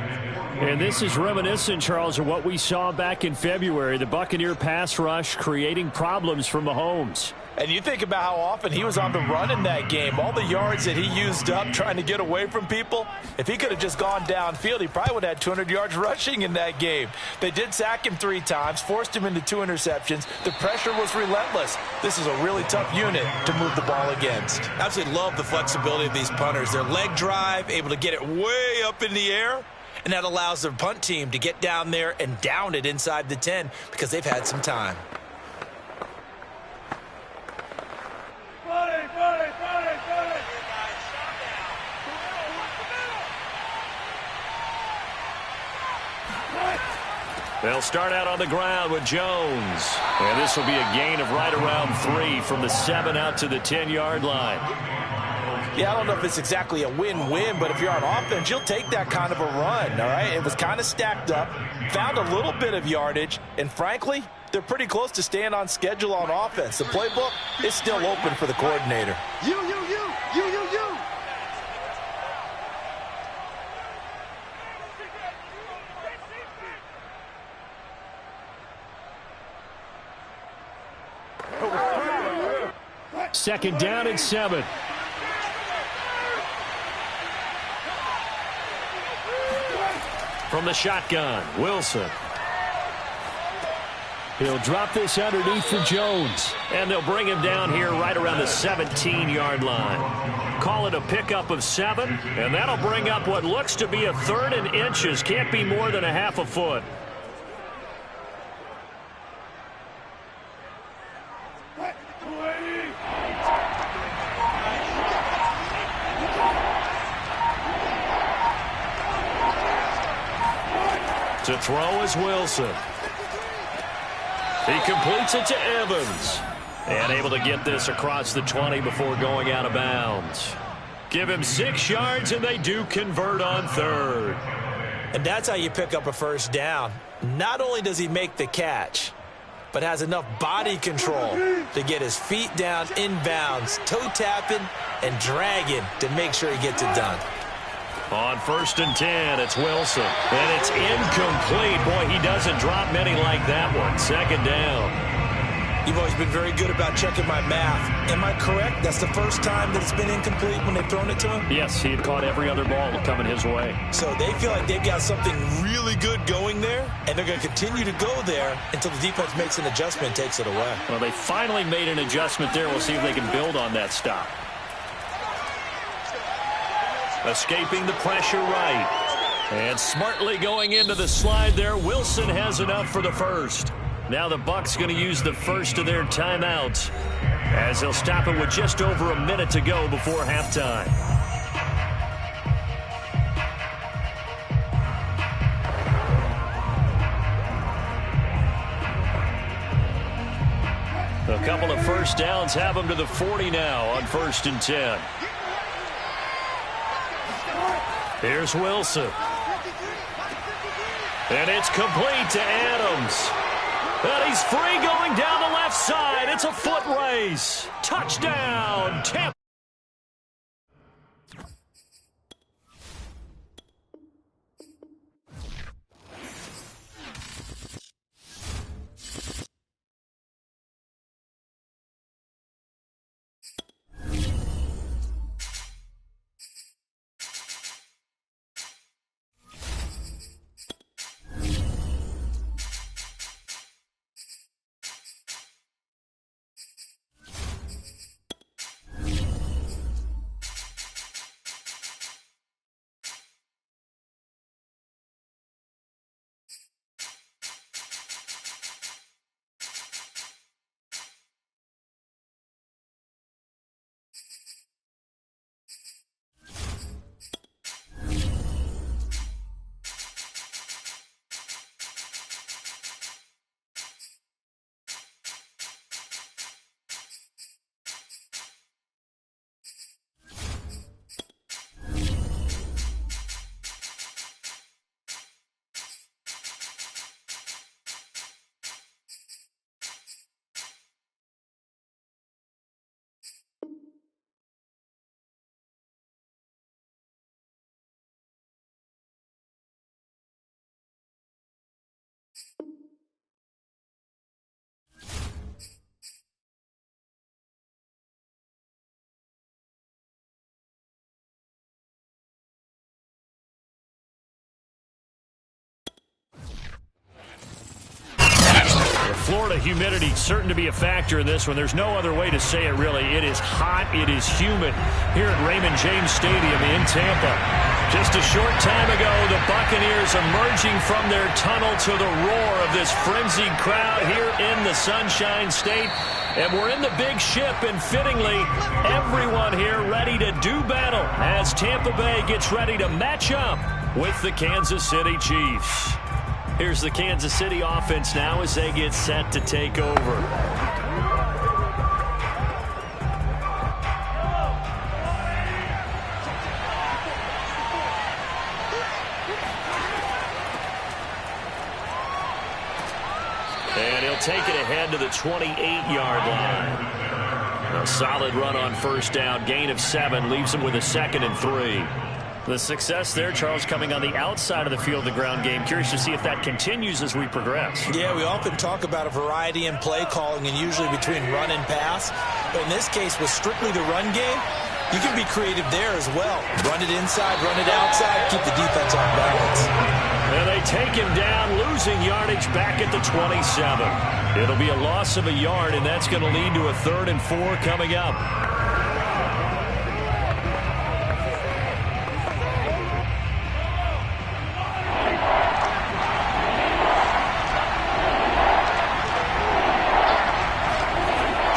And this is reminiscent, Charles, of what we saw back in February. The Buccaneer pass rush creating problems for Mahomes. And you think about how often he was on the run in that game. All the yards that he used up trying to get away from people. If he could have just gone downfield, he probably would have had 200 yards rushing in that game. They did sack him 3 times, forced him into 2 interceptions. The pressure was relentless. This is a really tough unit to move the ball against. I absolutely love the flexibility of these punters. Their leg drive, able to get it way up in the air. And that allows their punt team to get down there and down it inside the 10 because they've had some time. They'll start out on the ground with Jones. And this will be a gain of right around 3 from the 7 out to the 10-yard line. Yeah, I don't know if it's exactly a win-win, but if you're on offense, you'll take that kind of a run, all right? It was kind of stacked up, found a little bit of yardage, and frankly, they're pretty close to staying on schedule on offense. The playbook is still open for the coordinator. You. Second down and 7. From the shotgun, Wilson. He'll drop this underneath for Jones. And they'll bring him down here right around the 17-yard line. Call it a pickup of 7, and that'll bring up what looks to be a 3rd and inches. Can't be more than a half a foot. To throw is Wilson. He completes it to Evans. And able to get this across the 20 before going out of bounds. Give him 6 yards, and they do convert on third. And that's how you pick up a first down. Not only does he make the catch, but has enough body control to get his feet down inbounds, toe tapping and dragging to make sure he gets it done. On 1st and 10, it's Wilson. And it's incomplete. Boy, he doesn't drop many like that one. 2nd down. You've always been very good about checking my math. Am I correct? That's the first time that it's been incomplete when they've thrown it to him? Yes, he had caught every other ball coming his way. So they feel like they've got something really good going there, and they're going to continue to go there until the defense makes an adjustment and takes it away. Well, they finally made an adjustment there. We'll see if they can build on that stop. Escaping the pressure right. And smartly going into the slide there. Wilson has enough for the first. Now the Bucs going to use the first of their timeouts as they'll stop it with just over a minute to go before halftime. A couple of first downs have them to the 40 now on 1st and 10. Here's Wilson. And it's complete to Adams. And he's free going down the left side. It's a foot race. Touchdown, Tampa. Florida humidity certain to be a factor in this one. There's no other way to say it, really. It is hot. It is humid here at Raymond James Stadium in Tampa. Just a short time ago, the Buccaneers emerging from their tunnel to the roar of this frenzied crowd here in the Sunshine State. And we're in the big ship, and fittingly, everyone here ready to do battle as Tampa Bay gets ready to match up with the Kansas City Chiefs. Here's the Kansas City offense now as they get set to take over. And he'll take it ahead to the 28-yard line. A solid run on 1st down. Gain of 7 leaves him with a 2nd and 3. The success there, Charles, coming on the outside of the field, the ground game. Curious to see if that continues as we progress. Yeah, we often talk about a variety in play calling and usually between run and pass. But in this case, with strictly the run game, you can be creative there as well. Run it inside, run it outside, keep the defense off balance. And they take him down, losing yardage back at the 27. It'll be a loss of a yard, and that's going to lead to a 3rd and 4 coming up.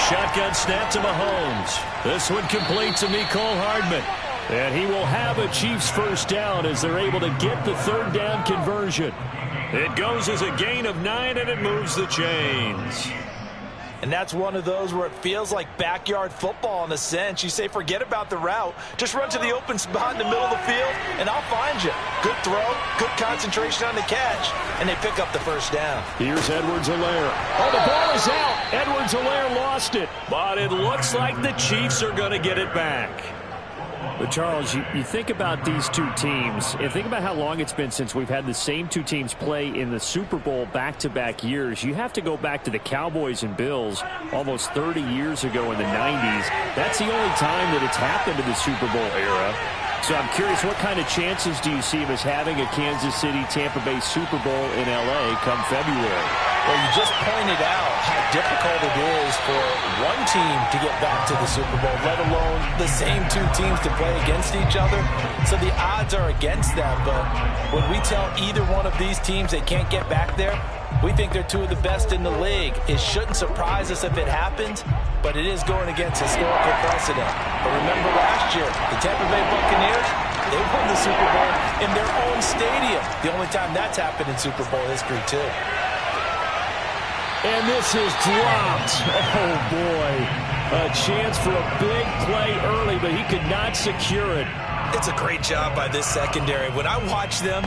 Shotgun snap to Mahomes. This one complete to Mecole Hardman. And he will have a Chiefs first down as they're able to get the 3rd down conversion. It goes as a gain of 9, and it moves the chains. And that's one of those where it feels like backyard football in a sense. You say, forget about the route. Just run to the open spot in the middle of the field, and I'll find you. Good throw, good concentration on the catch, and they pick up the first down. Here's Edwards-Helaire. Oh, the ball is out. Edwards-Helaire lost it. But it looks like the Chiefs are going to get it back. But, Charles, you think about these two teams, and think about how long it's been since we've had the same two teams play in the Super Bowl back-to-back years. You have to go back to the Cowboys and Bills almost 30 years ago in the 90s. That's the only time that it's happened in the Super Bowl era. So I'm curious, what kind of chances do you see of us having a Kansas City-Tampa Bay Super Bowl in L.A. come February? Well, you just pointed out how difficult it is for one team to get back to the Super Bowl, let alone the same two teams to play against each other. So the odds are against them, but when we tell either one of these teams they can't get back there, we think they're two of the best in the league. It shouldn't surprise us if it happens, but it is going against historical precedent. But remember last year, the Tampa Bay Buccaneers, they won the Super Bowl in their own stadium. The only time that's happened in Super Bowl history, too. And this is dropped. Oh, boy. A chance for a big play early, but he could not secure it. It's a great job by this secondary. When I watch them,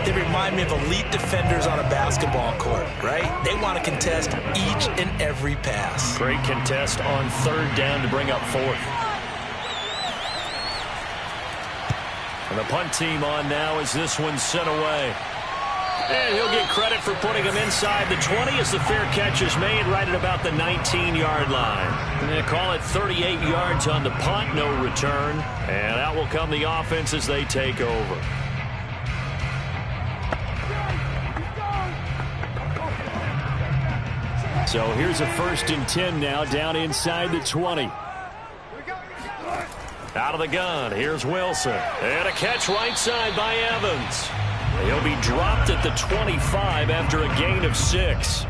they remind me of elite defenders on a basketball court, right? They want to contest each and every pass. Great contest on third down to bring up fourth. And the punt team on now as this one's sent away. And he'll get credit for putting him inside the 20 as the fair catch is made right at about the 19-yard line. And they call it 38 yards on the punt, no return. And out will come the offense as they take over. So here's a 1st and 10 now down inside the 20. Out of the gun, here's Wilson. And a catch right side by Evans. He'll be dropped at the 25 after a gain of 6.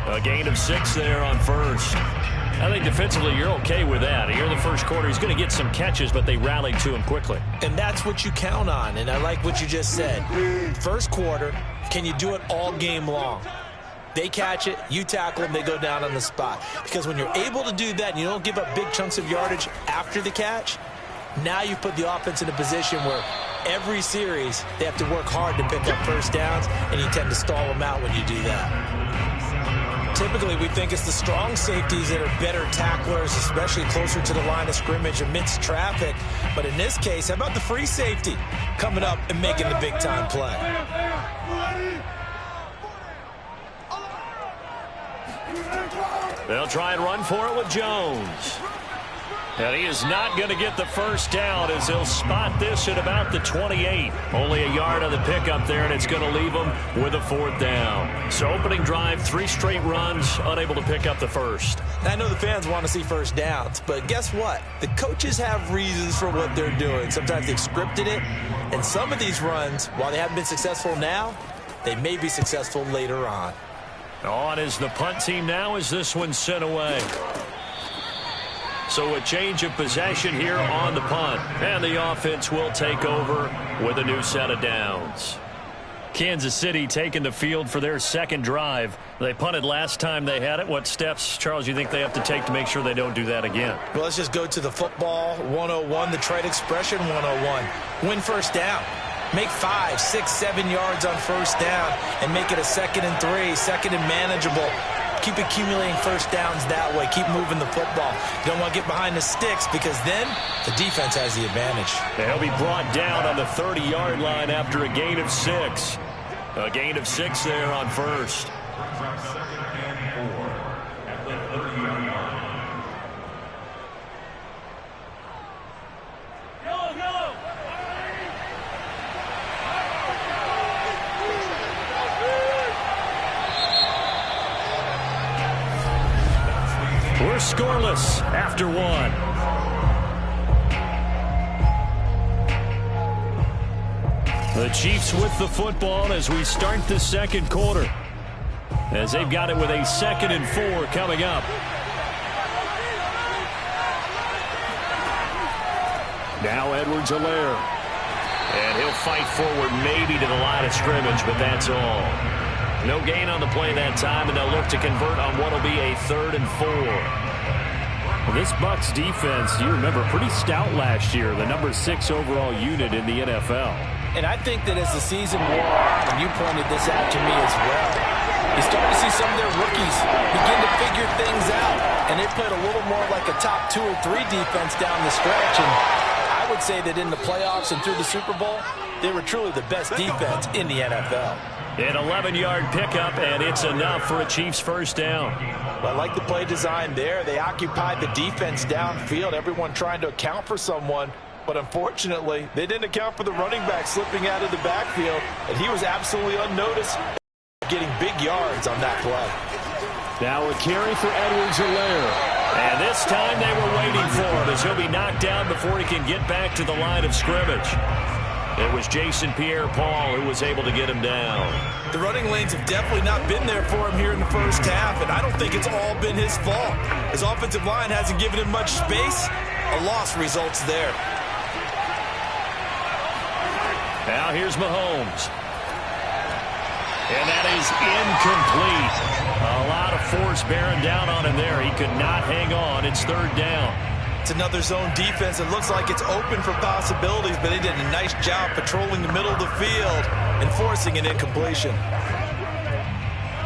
A gain of 6 there on first. I think defensively you're okay with that. Here in the first quarter, he's going to get some catches, but they rallied to him quickly. And that's what you count on, and I like what you just said. First quarter, can you do it all game long? They catch it, you tackle them, they go down on the spot. Because when you're able to do that and you don't give up big chunks of yardage after the catch, now you put the offense in a position where every series they have to work hard to pick up first downs, and you tend to stall them out when you do that. Typically, we think it's the strong safeties that are better tacklers, especially closer to the line of scrimmage amidst traffic. But in this case, how about the free safety coming up and making the big-time play? They'll try and run for it with Jones. And he is not going to get the first down as he'll spot this at about the 28. Only a yard on the pickup there, and it's going to leave him with a 4th down. So opening drive, 3 straight runs, unable to pick up the first. I know the fans want to see first downs, but guess what? The coaches have reasons for what they're doing. Sometimes they've scripted it, and some of these runs, while they haven't been successful now, they may be successful later on. On is the punt team now as this one's sent away. So a change of possession here on the punt. And the offense will take over with a new set of downs. Kansas City taking the field for their second drive. They punted last time they had it. What steps, Charles, you think they have to take to make sure they don't do that again? Well, let's just go to the football 101, the trade expression 101. Win first down. Make 5, 6, 7 yards on first down and make it a 2nd and 3, 2nd and manageable. Keep accumulating first downs that way. Keep moving the football. You don't want to get behind the sticks because then the defense has the advantage. They'll be brought down on the 30-yard line after a gain of 6. A gain of 6 there on first. We're scoreless after 1. The Chiefs with the football as we start the second quarter. As they've got it with a 2nd and 4 coming up. Now Edwards-Helaire. And he'll fight forward maybe to the line of scrimmage, but that's all. No gain on the play that time, and they'll look to convert on what will be a 3rd and 4. Well, this Bucs defense, you remember, pretty stout last year, the number 6 overall unit in the NFL. And I think that as the season wore on, and you pointed this out to me as well, you start to see some of their rookies begin to figure things out. And they played a little more like a top 2 or 3 defense down the stretch. And I would say that in the playoffs and through the Super Bowl, they were truly the best defense in the NFL. An 11-yard pickup, and it's enough for a Chiefs first down. Well, I like the play design there. They occupied the defense downfield, everyone trying to account for someone. But unfortunately, they didn't account for the running back slipping out of the backfield, and he was absolutely unnoticed, getting big yards on that play. Now a carry for Edwards-Helaire. And this time they were waiting for him as he'll be knocked down before he can get back to the line of scrimmage. It was Jason Pierre-Paul who was able to get him down. The running lanes have definitely not been there for him here in the first half, and I don't think it's all been his fault. His offensive line hasn't given him much space. A loss results there. Now here's Mahomes. And that is incomplete. A lot of force bearing down on him there. He could not hang on. It's 3rd down. It's another zone defense. It looks like it's open for possibilities, but they did a nice job patrolling the middle of the field and forcing an incompletion.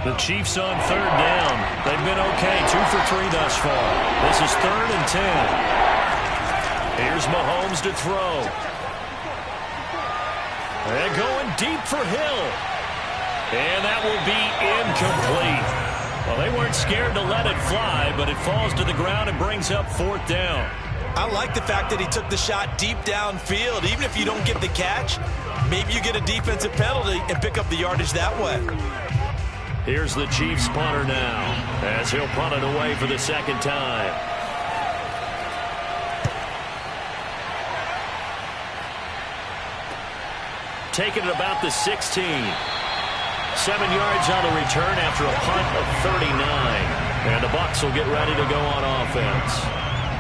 The Chiefs on 3rd down. They've been okay, 2 for 3 thus far. This is 3rd and 10. Here's Mahomes to throw. And going deep for Hill. And that will be incomplete. Well, they weren't scared to let it fly, but it falls to the ground and brings up 4th down. I like the fact that he took the shot deep downfield. Even if you don't get the catch, maybe you get a defensive penalty and pick up the yardage that way. Here's the Chiefs punter now as he'll punt it away for the 2nd time. Taking it about the 16. 7 yards on the return after a punt of 39. And the Bucs will get ready to go on offense.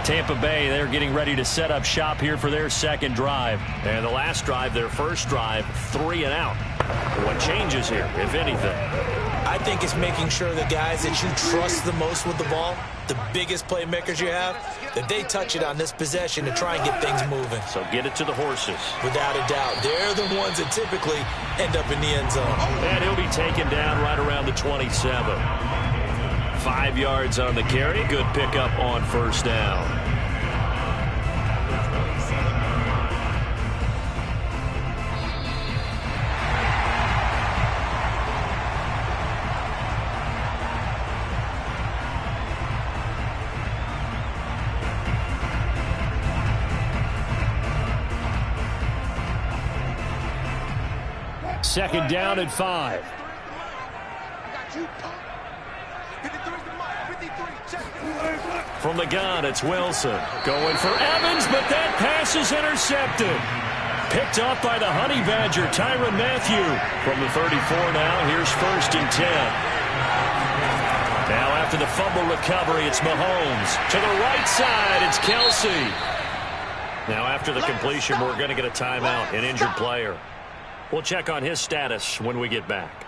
Tampa Bay, they're getting ready to set up shop here for their 2nd drive. And the last drive, their first drive, 3 and out. What changes here, if anything? I think it's making sure the guys that you trust the most with the ball, the biggest playmakers you have, that they touch it on this possession to try and get things moving. So get it to the horses. Without a doubt. They're the ones that typically end up in the end zone. And he'll be taken down right around the 27. 5 yards on the carry. Good pickup on 1st down. Second down at 5. From the gun, it's Wilson. Going for Evans, but that pass is intercepted. Picked off by the Honey Badger, Tyrann Mathieu. From the 34 now, here's 1st and 10. Now after the fumble recovery, it's Mahomes. To the right side, it's Kelce. Now after the completion, we're going to get a timeout, an injured player. We'll check on his status when we get back.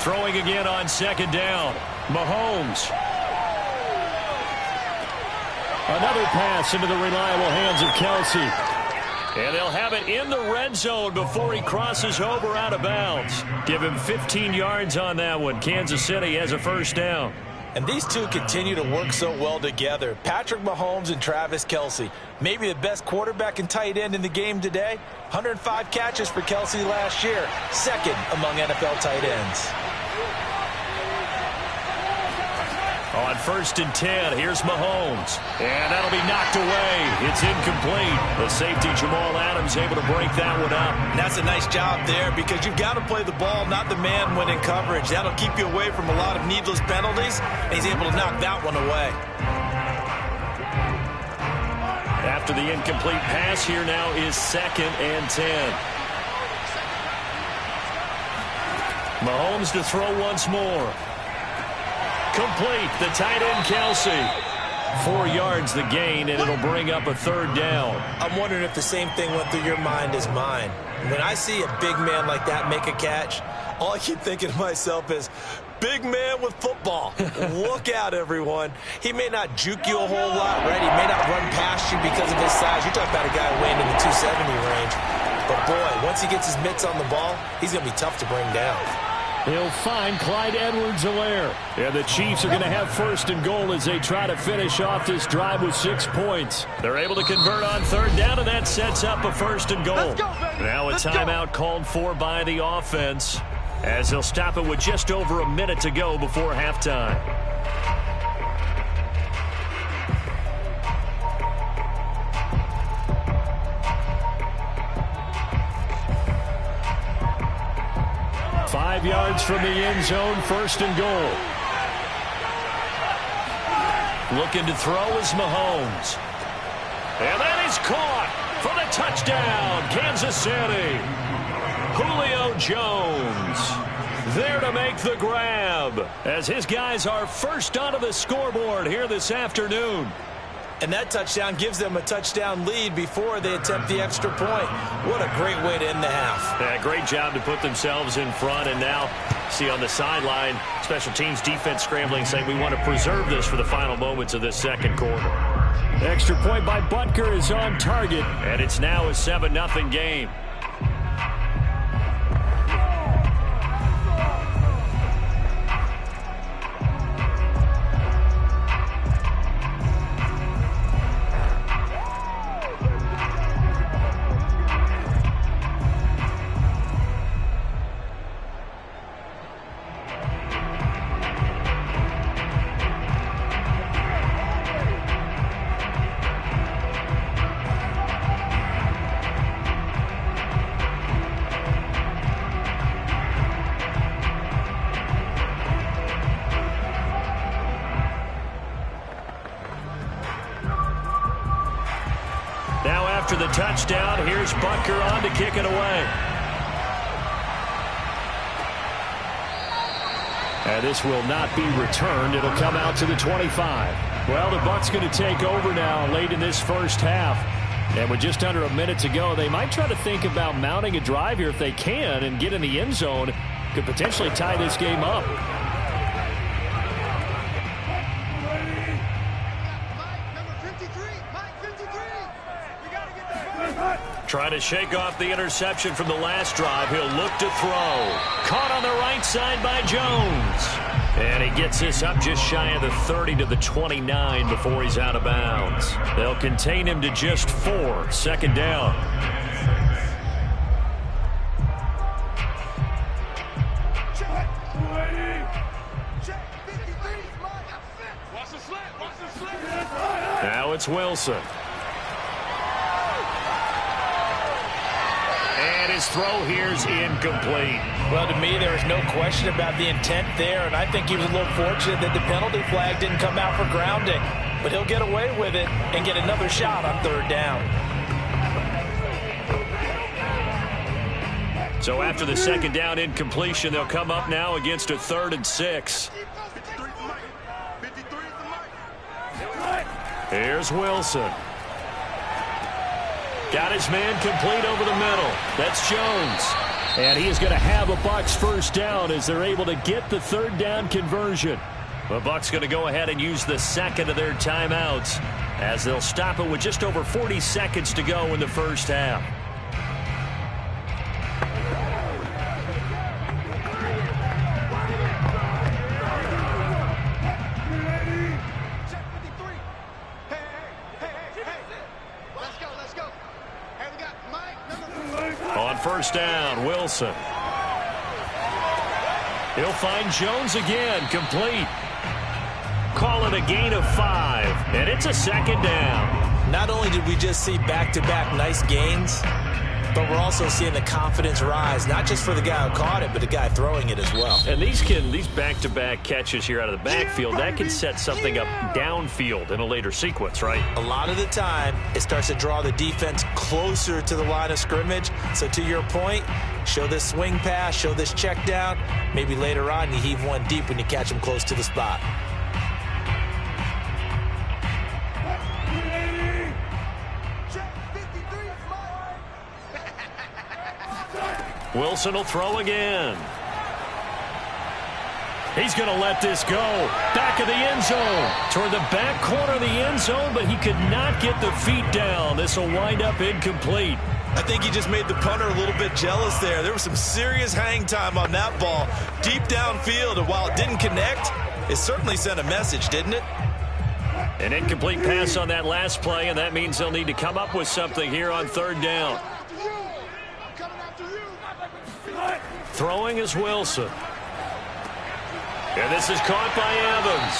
Throwing again on 2nd down. Mahomes. Another pass into the reliable hands of Kelce. And they'll have it in the red zone before he crosses over out of bounds. Give him 15 yards on that one. Kansas City has a 1st down. And these two continue to work so well together. Patrick Mahomes and Travis Kelce. Maybe the best quarterback and tight end in the game today. 105 catches for Kelce last year. 2nd among NFL tight ends. On 1st and 10, here's Mahomes. And that'll be knocked away. It's incomplete. The safety, Jamal Adams, able to break that one up. And that's a nice job there because you've got to play the ball, not the man when in coverage. That'll keep you away from a lot of needless penalties, and he's able to knock that one away. After the incomplete pass, here now is 2nd and 10. Mahomes to throw once more. Complete. The tight end, Kelsey. 4 yards the gain, and it'll bring up a 3rd down. I'm wondering if the same thing went through your mind as mine. When I see a big man like that make a catch, all I keep thinking to myself is, big man with football. Look out, everyone. He may not juke you a whole lot, right? He may not run past you because of his size. You're talking about a guy weighing in the 270 range. But, boy, once he gets his mitts on the ball, he's going to be tough to bring down. He'll find Clyde Edwards-Helaire. And the Chiefs are going to have 1st and goal as they try to finish off this drive with 6 points. They're able to convert on 3rd down, and that sets up a 1st and goal. Now a timeout called for by the offense as they'll stop it with just over a minute to go before halftime. Five yards from the end zone, 1st and goal. Looking to throw is Mahomes. And that is caught for the touchdown, Kansas City. Julio Jones there to make the grab as his guys are first onto the scoreboard here this afternoon. And that touchdown gives them a touchdown lead before they attempt the extra point. What a great way to end the half. Yeah, great job to put themselves in front. And now, see on the sideline, special teams defense scrambling, saying we want to preserve this for the final moments of this 2nd quarter. Extra point by Butker is on target, and it's now a 7-0 game. Now after the touchdown, here's Butker on to kick it away. And this will not be returned. It'll come out to the 25. Well, the Bucs going to take over now late in this first half. And with just under a minute to go, they might try to think about mounting a drive here if they can and get in the end zone. Could potentially tie this game up. Trying to shake off the interception from the last drive. He'll look to throw. Caught on the right side by Jones. And he gets this up just shy of the 30 to the 29 before he's out of bounds. They'll contain him to just 4. 2nd down. Now it's Wilson. And his throw here's incomplete. Well, to me, there is no question about the intent there, and I think he was a little fortunate that the penalty flag didn't come out for grounding. But he'll get away with it and get another shot on 3rd down. So after the 2nd down incompletion, they'll come up now against a 3rd and 6. Here's Wilson. Got his man complete over the middle. That's Jones. And he is going to have a Bucs 1st down as they're able to get the 3rd down conversion. The Bucs going to go ahead and use the 2nd of their timeouts as they'll stop it with just over 40 seconds to go in the first half. On 1st down, Wilson. He'll find Jones again, complete. Caught call it a gain of 5, and it's a second down. Not only did we just see back-to-back nice gains, but we're also seeing the confidence rise, not just for the guy who caught it, but the guy throwing it as well. And these back-to-back catches here out of the backfield, that can set something up downfield in a later sequence, right? A lot of the time, it starts to draw the defense closer to the line of scrimmage. So to your point, show this swing pass, show this check down. Maybe later on you heave one deep when you catch them close to the spot. Wilson will throw again. He's going to let this go. Back of the end zone. Toward the back corner of the end zone, but he could not get the feet down. This will wind up incomplete. I think he just made the punter a little bit jealous there. There was some serious hang time on that ball. Deep downfield, and while it didn't connect, it certainly sent a message, didn't it? An incomplete pass on that last play, and that means they'll need to come up with something here on third down. Throwing is Wilson. And this is caught by Evans.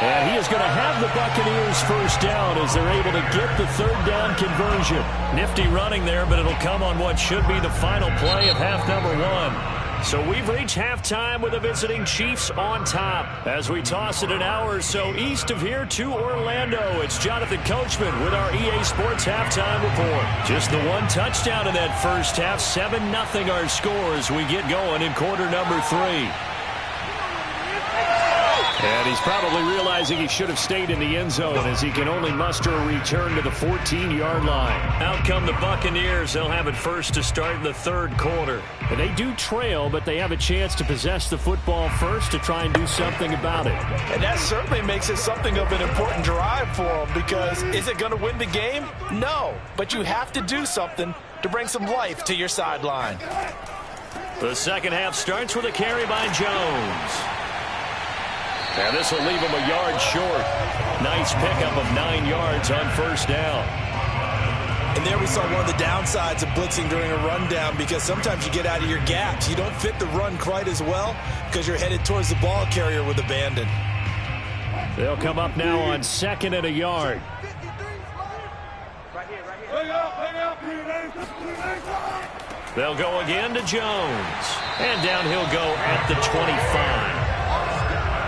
And he is going to have the Buccaneers first down as they're able to get the third down conversion. Nifty running there, but it'll come on what should be the final play of half number 1. So we've reached halftime with the visiting Chiefs on top. As we toss it an hour or so east of here to Orlando, it's Jonathan Coachman with our EA Sports Halftime Report. Just the one touchdown in that first half, 7-0 our score as we get going in quarter number 3. And he's probably realizing he should have stayed in the end zone as he can only muster a return to the 14-yard line. Out come the Buccaneers. They'll have it first to start in the third quarter. And they do trail, but they have a chance to possess the football first to try and do something about it. And that certainly makes it something of an important drive for them, because is it going to win the game? No, but you have to do something to bring some life to your sideline. The second half starts with a carry by Jones. And this will leave him a yard short. Nice pickup of 9 yards on first down. And there we saw one of the downsides of blitzing during a rundown, because sometimes you get out of your gaps. You don't fit the run quite as well because you're headed towards the ball carrier with abandon. They'll come up now on 2nd and a yard. They'll go again to Jones. And down he'll go at the 25.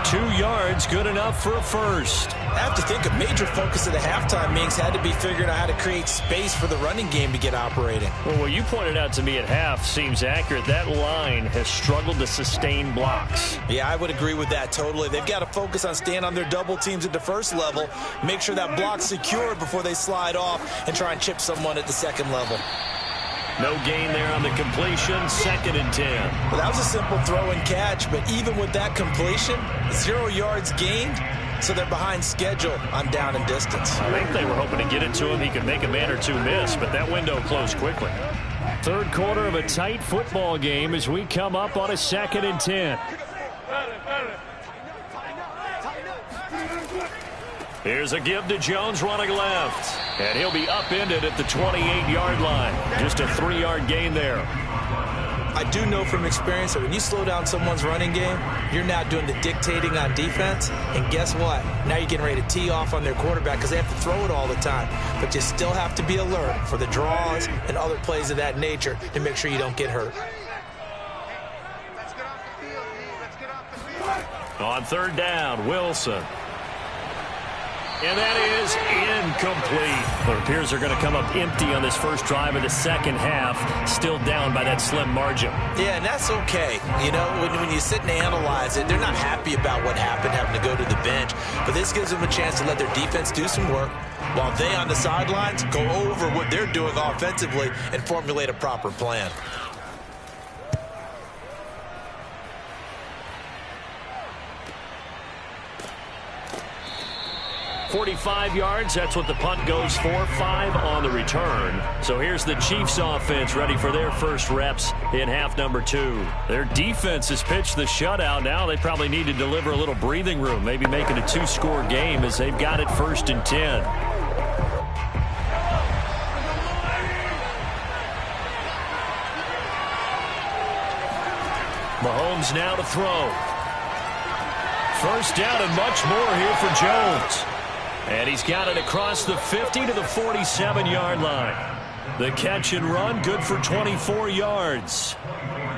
2 yards, good enough for a first. I have to think a major focus of the halftime meetings had to be figuring out how to create space for the running game to get operating. Well, what you pointed out to me at half seems accurate. That line has struggled to sustain blocks. Yeah, I would agree with that totally. They've got to focus on staying on their double teams at the first level, make sure that block's secured before they slide off and try and chip someone at the second level. No gain there on the completion, 2nd and 10. Well, that was a simple throw and catch, but even with that completion, 0 yards gained, so they're behind schedule on down and distance. I think they were hoping to get it to him. He could make a man or two miss, but that window closed quickly. Third quarter of a tight football game as we come up on a 2nd and 10. Here's a give to Jones running left. And he'll be upended at the 28-yard line. Just a 3-yard gain there. I do know from experience that when you slow down someone's running game, you're now doing the dictating on defense. And guess what? Now you're getting ready to tee off on their quarterback because they have to throw it all the time. But you still have to be alert for the draws and other plays of that nature to make sure you don't get hurt. On third down, Wilson. And that is incomplete. It appears they're going to come up empty on this first drive of the second half, still down by that slim margin. Yeah, and that's okay. You know, when you sit and analyze it, they're not happy about what happened, having to go to the bench. But this gives them a chance to let their defense do some work while they on the sidelines go over what they're doing offensively and formulate a proper plan. 45 yards, that's what the punt goes for. 5 on the return. So here's the Chiefs offense ready for their first reps in half number 2. Their defense has pitched the shutout. Now they probably need to deliver a little breathing room, maybe make it a 2-score game as they've got it 1st and 10. Mahomes now to throw. First down and much more here for Jones. And he's got it across the 50 to the 47-yard line. The catch and run, good for 24 yards.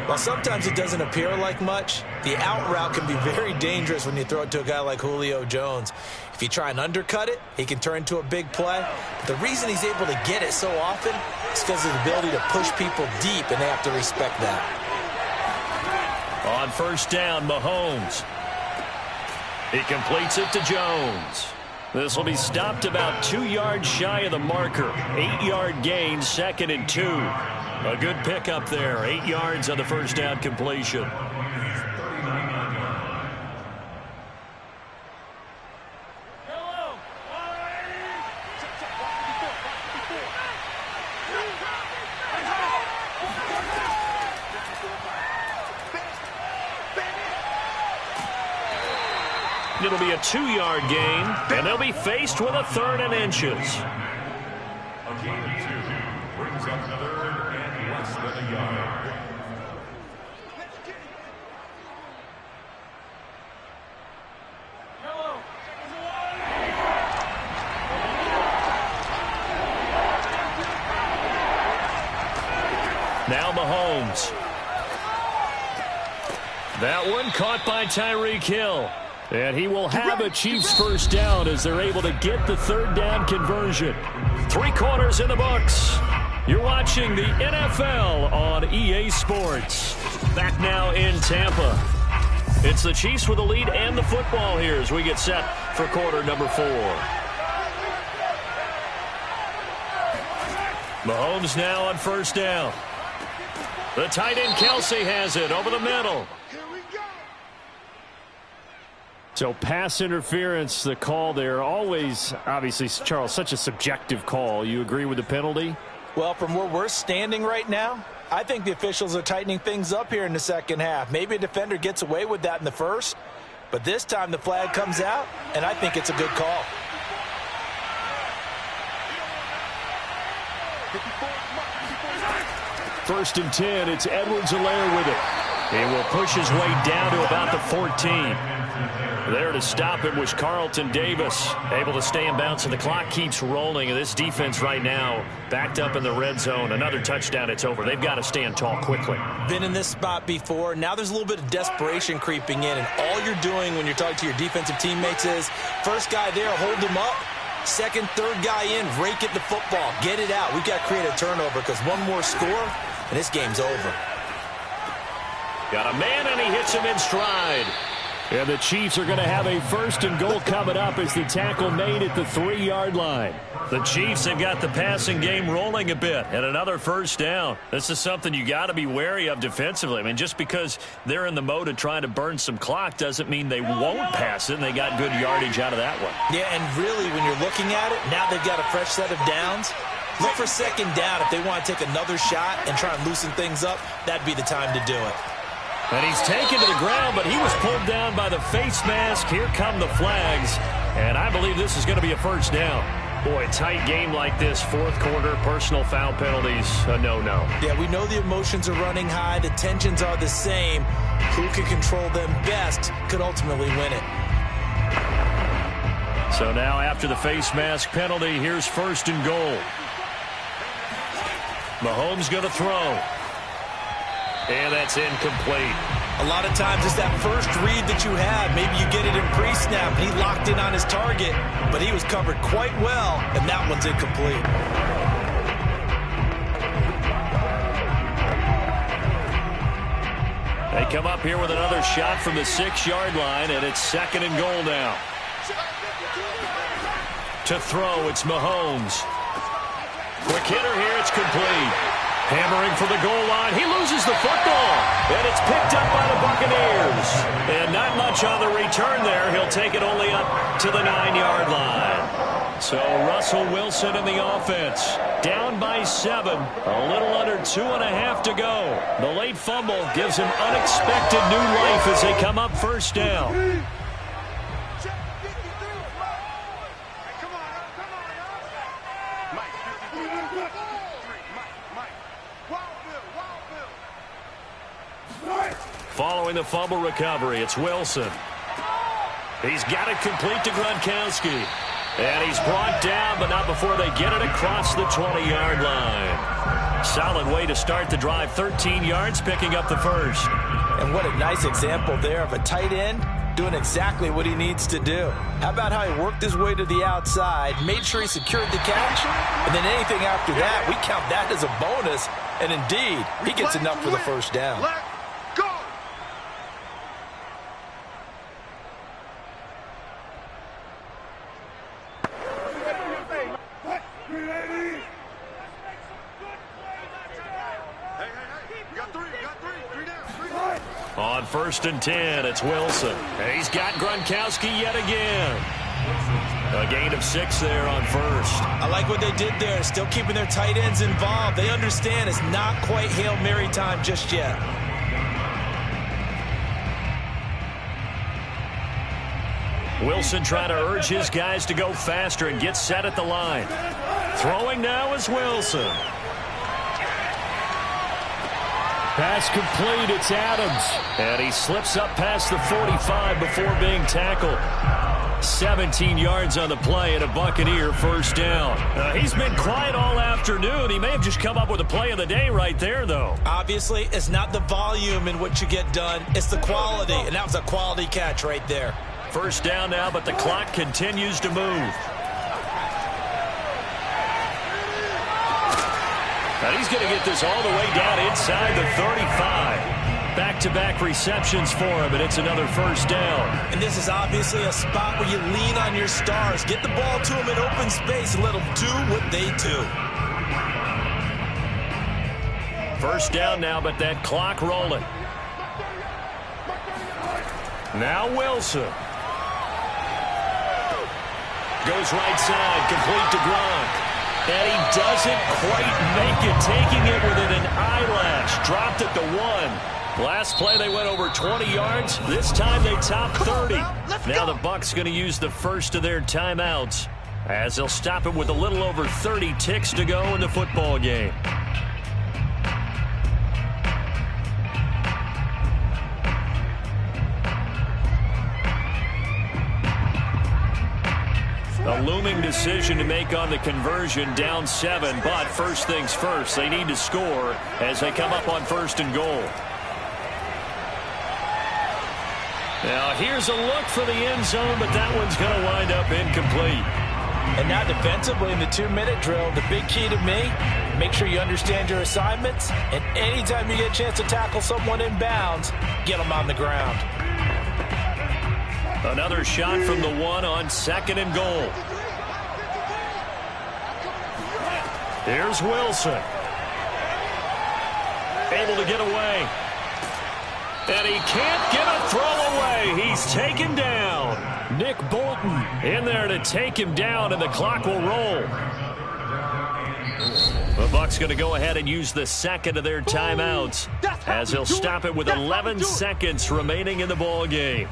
Well, sometimes it doesn't appear like much. The out route can be very dangerous when you throw it to a guy like Julio Jones. If you try and undercut it, he can turn into a big play. But the reason he's able to get it so often is because of his ability to push people deep, and they have to respect that. On first down, Mahomes. He completes it to Jones. This will be stopped about 2 yards shy of the marker. 8-yard gain, 2nd and 2. A good pickup there. 8 yards on the first down completion. It'll be a 2-yard gain, and they'll be faced with a 3rd and inches. A gain of 2 brings up 3rd and less than a yard. Now Mahomes. That one caught by Tyreek Hill. And he will have a Chiefs first down as they're able to get the 3rd down conversion. 3 quarters in the books. You're watching the NFL on EA Sports. Back now in Tampa. It's the Chiefs with the lead and the football here as we get set for quarter number 4. Mahomes now on first down. The tight end Kelsey has it over the middle. So pass interference, the call there, always, obviously, Charles, such a subjective call. You agree with the penalty? Well, from where we're standing right now, I think the officials are tightening things up here in the second half. Maybe a defender gets away with that in the first, but this time the flag comes out, and I think it's a good call. First and 10, it's Edwards-Helaire with it. He will push his way down to about the 14. There to stop him was Carlton Davis, able to stay in bounds, and the clock keeps rolling. And this defense right now backed up in the red zone. Another touchdown, it's over. They've got to stand tall quickly. Been in this spot before. Now there's a little bit of desperation creeping in, and all you're doing when you're talking to your defensive teammates is first guy there, hold him up. Second, third guy in, rake at the football. Get it out. We've got to create a turnover because one more score, and this game's over. Got a man, and he hits him in stride. And the Chiefs are going to have a first and goal coming up as the tackle made at the 3-yard line. The Chiefs have got the passing game rolling a bit, and another first down. This is something you got to be wary of defensively. I mean, just because they're in the mode of trying to burn some clock doesn't mean they won't pass it, and they got good yardage out of that one. Yeah, and really, when you're looking at it, now they've got a fresh set of downs. Look for second down. If they want to take another shot and try and loosen things up, that'd be the time to do it. And he's taken to the ground, but he was pulled down by the face mask. Here come the flags, and I believe this is going to be a first down. Boy, tight game like this, fourth quarter, personal foul penalties, a no-no. Yeah, we know the emotions are running high. The tensions are the same. Who can control them best could ultimately win it. So now after the face mask penalty, here's first and goal. Mahomes going to throw. And that's incomplete. A lot of times it's that first read that you have. Maybe you get it in pre-snap, and he locked in on his target, but he was covered quite well, and that one's incomplete. They come up here with another shot from the 6-yard line, and it's second and goal now. To throw, it's Mahomes. Quick hitter here, it's complete. Hammering for the goal line. He loses the football. And it's picked up by the Buccaneers. And not much on the return there. He'll take it only up to the 9-yard line. So Russell Wilson in the offense. Down by 7. A little under 2.5 to go. The late fumble gives him unexpected new life as they come up first down. Following the fumble recovery, it's Wilson. He's got it complete to Gronkowski. And he's brought down, but not before they get it across the 20-yard line. Solid way to start the drive. 13 yards, picking up the first. And what a nice example there of a tight end doing exactly what he needs to do. How about how he worked his way to the outside, made sure he secured the catch, and then anything after that, we count that as a bonus. And indeed, he gets enough for the first down. On 1st and 10, it's Wilson. And he's got Gronkowski yet again. A gain of 6 there on 1st. I like what they did there, still keeping their tight ends involved. They understand it's not quite Hail Mary time just yet. Wilson trying to urge his guys to go faster and get set at the line. Throwing now is Wilson. Pass complete, it's Adams. And he slips up past the 45 before being tackled. 17 yards on the play and a Buccaneer first down. He's been quiet all afternoon. He may have just come up with a play of the day right there, though. Obviously, it's not the volume in what you get done. It's the quality, and that was a quality catch right there. First down now, but the clock continues to move. And he's going to get this all the way down inside the 35. Back-to-back receptions for him, and it's another first down. And this is obviously a spot where you lean on your stars. Get the ball to them in open space and let them do what they do. First down now, but that clock rolling. Now Wilson. Goes right side, complete to Gronk. And he doesn't quite make it, taking it within an eyelash. Dropped at the 1. Last play they went over 20 yards. This time they topped 30. Now the Bucs going to use the first of their timeouts as they'll stop it with a little over 30 ticks to go in the football game. A looming decision to make on the conversion, down 7, but first things first, they need to score as they come up on 1st and goal. Now here's a look for the end zone, but that one's going to wind up incomplete. And now defensively in the 2-minute drill, the big key to me, make sure you understand your assignments, and anytime you get a chance to tackle someone in bounds, get them on the ground. Another shot from the 1 on 2nd and goal. Here's Wilson. Able to get away. And he can't get a throw away. He's taken down. Nick Bolton in there to take him down, and the clock will roll. The Bucs going to go ahead and use the second of their timeouts as they'll stop it with 11 seconds remaining in the ball game.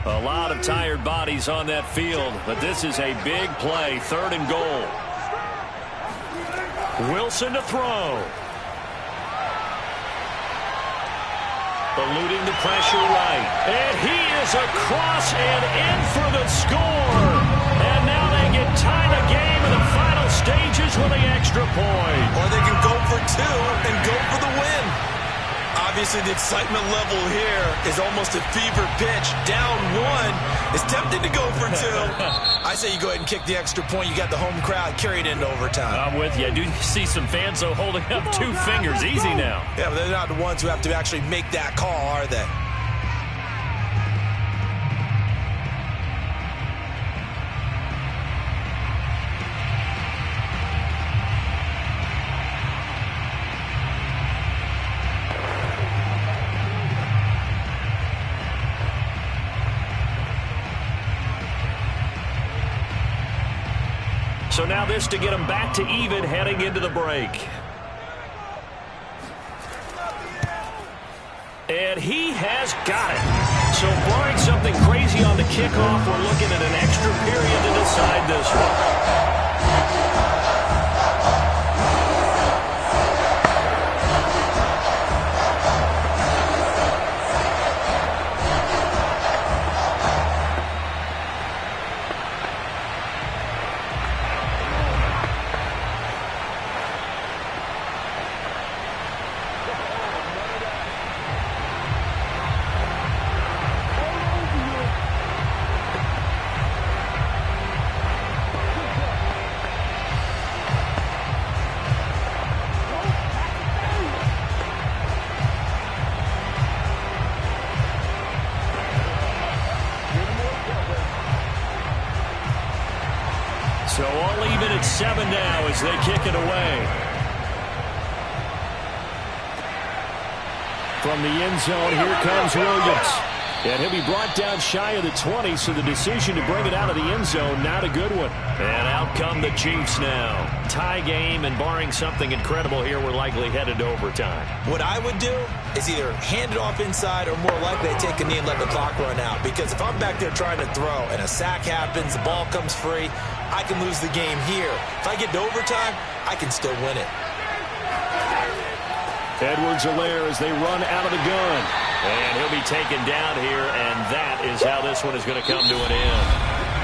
A lot of tired bodies on that field, but this is a big play, 3rd and goal. Wilson to throw. Eluding the pressure right. And he is across and in for the score. And now they can tie the game in the final stages with the extra point. Or they can go for 2 and go for the win. Obviously, the excitement level here is almost a fever pitch. Down 1. It's tempting to go for 2. I say you go ahead and kick the extra point. You got the home crowd carried into overtime. I'm with you. I do see some fans, though, holding up 2 fingers. Easy now. Yeah, but they're not the ones who have to actually make that call, are they? So now this to get them back to even heading into the break. And he has got it. So barring something crazy on the kickoff, we're looking at an extra period to decide this one. So all even at 7 now as they kick it away. From the end zone, here comes Williams. And he'll be brought down shy of the 20, so the decision to bring it out of the end zone, not a good one. And out come the Chiefs now. Tie game, and barring something incredible here, we're likely headed to overtime. What I would do is either hand it off inside or more likely take a knee and let the clock run out. Because if I'm back there trying to throw and a sack happens, the ball comes free, I can lose the game here. If I get to overtime, I can still win it. Edwards-Helaire as they run out of the gun. And he'll be taken down here, and that is how this one is going to come to an end.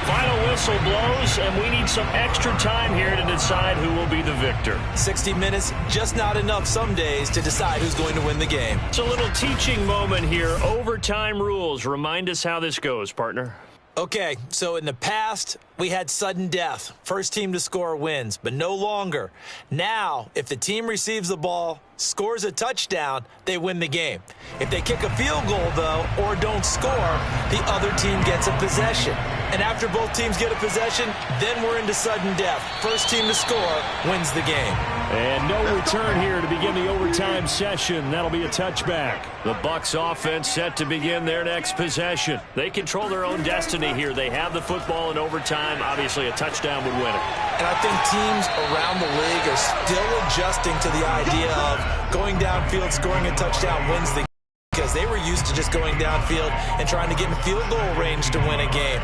Final whistle blows, and we need some extra time here to decide who will be the victor. 60 minutes, just not enough some days to decide who's going to win the game. It's a little teaching moment here. Overtime rules. Remind us how this goes, partner. Okay, so in the past, we had sudden death. First team to score wins, but no longer. Now, if the team receives the ball, scores a touchdown, they win the game. If they kick a field goal, though, or don't score, the other team gets a possession. And after both teams get a possession, then we're into sudden death. First team to score wins the game. And no return here to begin the overtime session. That'll be a touchback. The Bucs offense set to begin their next possession. They control their own destiny here. They have the football in overtime. Obviously, a touchdown would win it. And I think teams around the league are still adjusting to the idea of going downfield, scoring a touchdown wins the game, because they were used to just going downfield and trying to get in field goal range to win a game.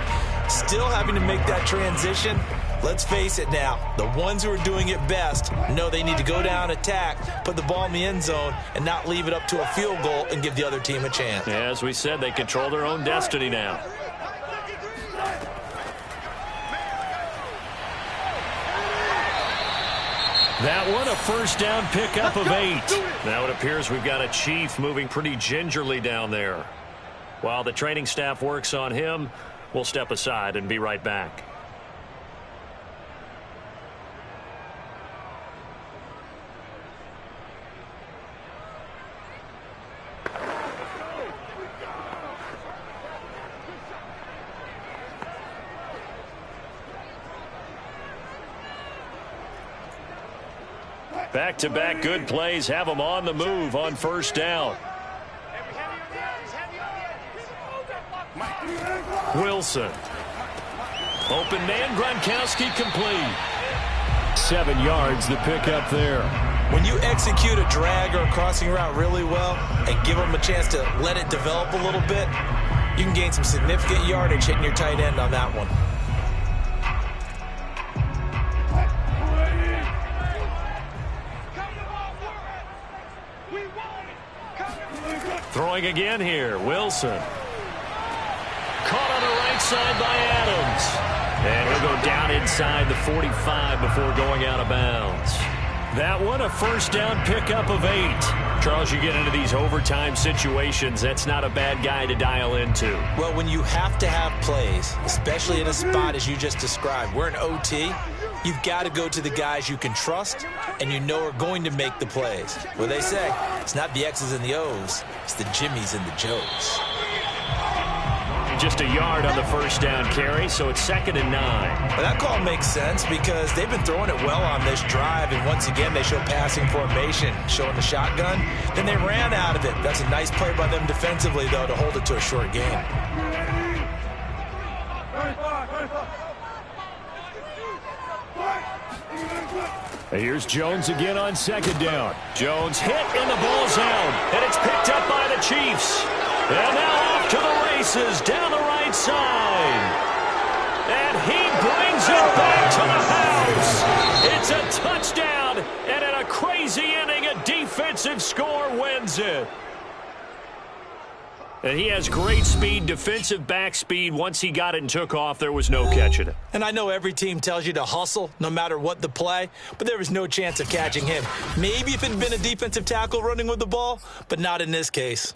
Still having to make that transition. Let's face it now, the ones who are doing it best know they need to go down, attack, put the ball in the end zone, and not leave it up to a field goal and give the other team a chance. As we said, they control their own destiny now. That one, a first down pickup of 8. Now it appears we've got a Chief moving pretty gingerly down there. While the training staff works on him, we'll step aside and be right back. Back-to-back good plays have them on the move on first down. Wilson. Open man, Gronkowski complete. 7 yards the pickup there. When you execute a drag or a crossing route really well and give them a chance to let it develop a little bit, you can gain some significant yardage hitting your tight end on that one. Throwing again here, Wilson. Caught on the right side by Adams. And he'll go down inside the 45 before going out of bounds. That one, a first down pickup of 8. Charles, you get into these overtime situations, that's not a bad guy to dial into. Well, when you have to have plays, especially in a spot as you just described, we're in OT, you've got to go to the guys you can trust and you know are going to make the plays. Well, they say, it's not the X's and the O's, it's the Jimmies and the Joes. Just a yard on the first down carry, so it's 2nd and 9. Well, that call makes sense because they've been throwing it well on this drive, and once again they show passing formation, showing the shotgun. Then they ran out of it. That's a nice play by them defensively, though, to hold it to a short gain. Here's Jones again on 2nd down. Jones hit, and the ball's out, and it's picked up by the Chiefs. And now off to the races down the right side. And he brings it back to the house. It's a touchdown, and in a crazy inning, a defensive score wins it. And he has great speed, defensive back speed. Once he got it and took off, there was no catching it. And I know every team tells you to hustle no matter what the play, but there was no chance of catching him. Maybe if it had been a defensive tackle running with the ball, but not in this case.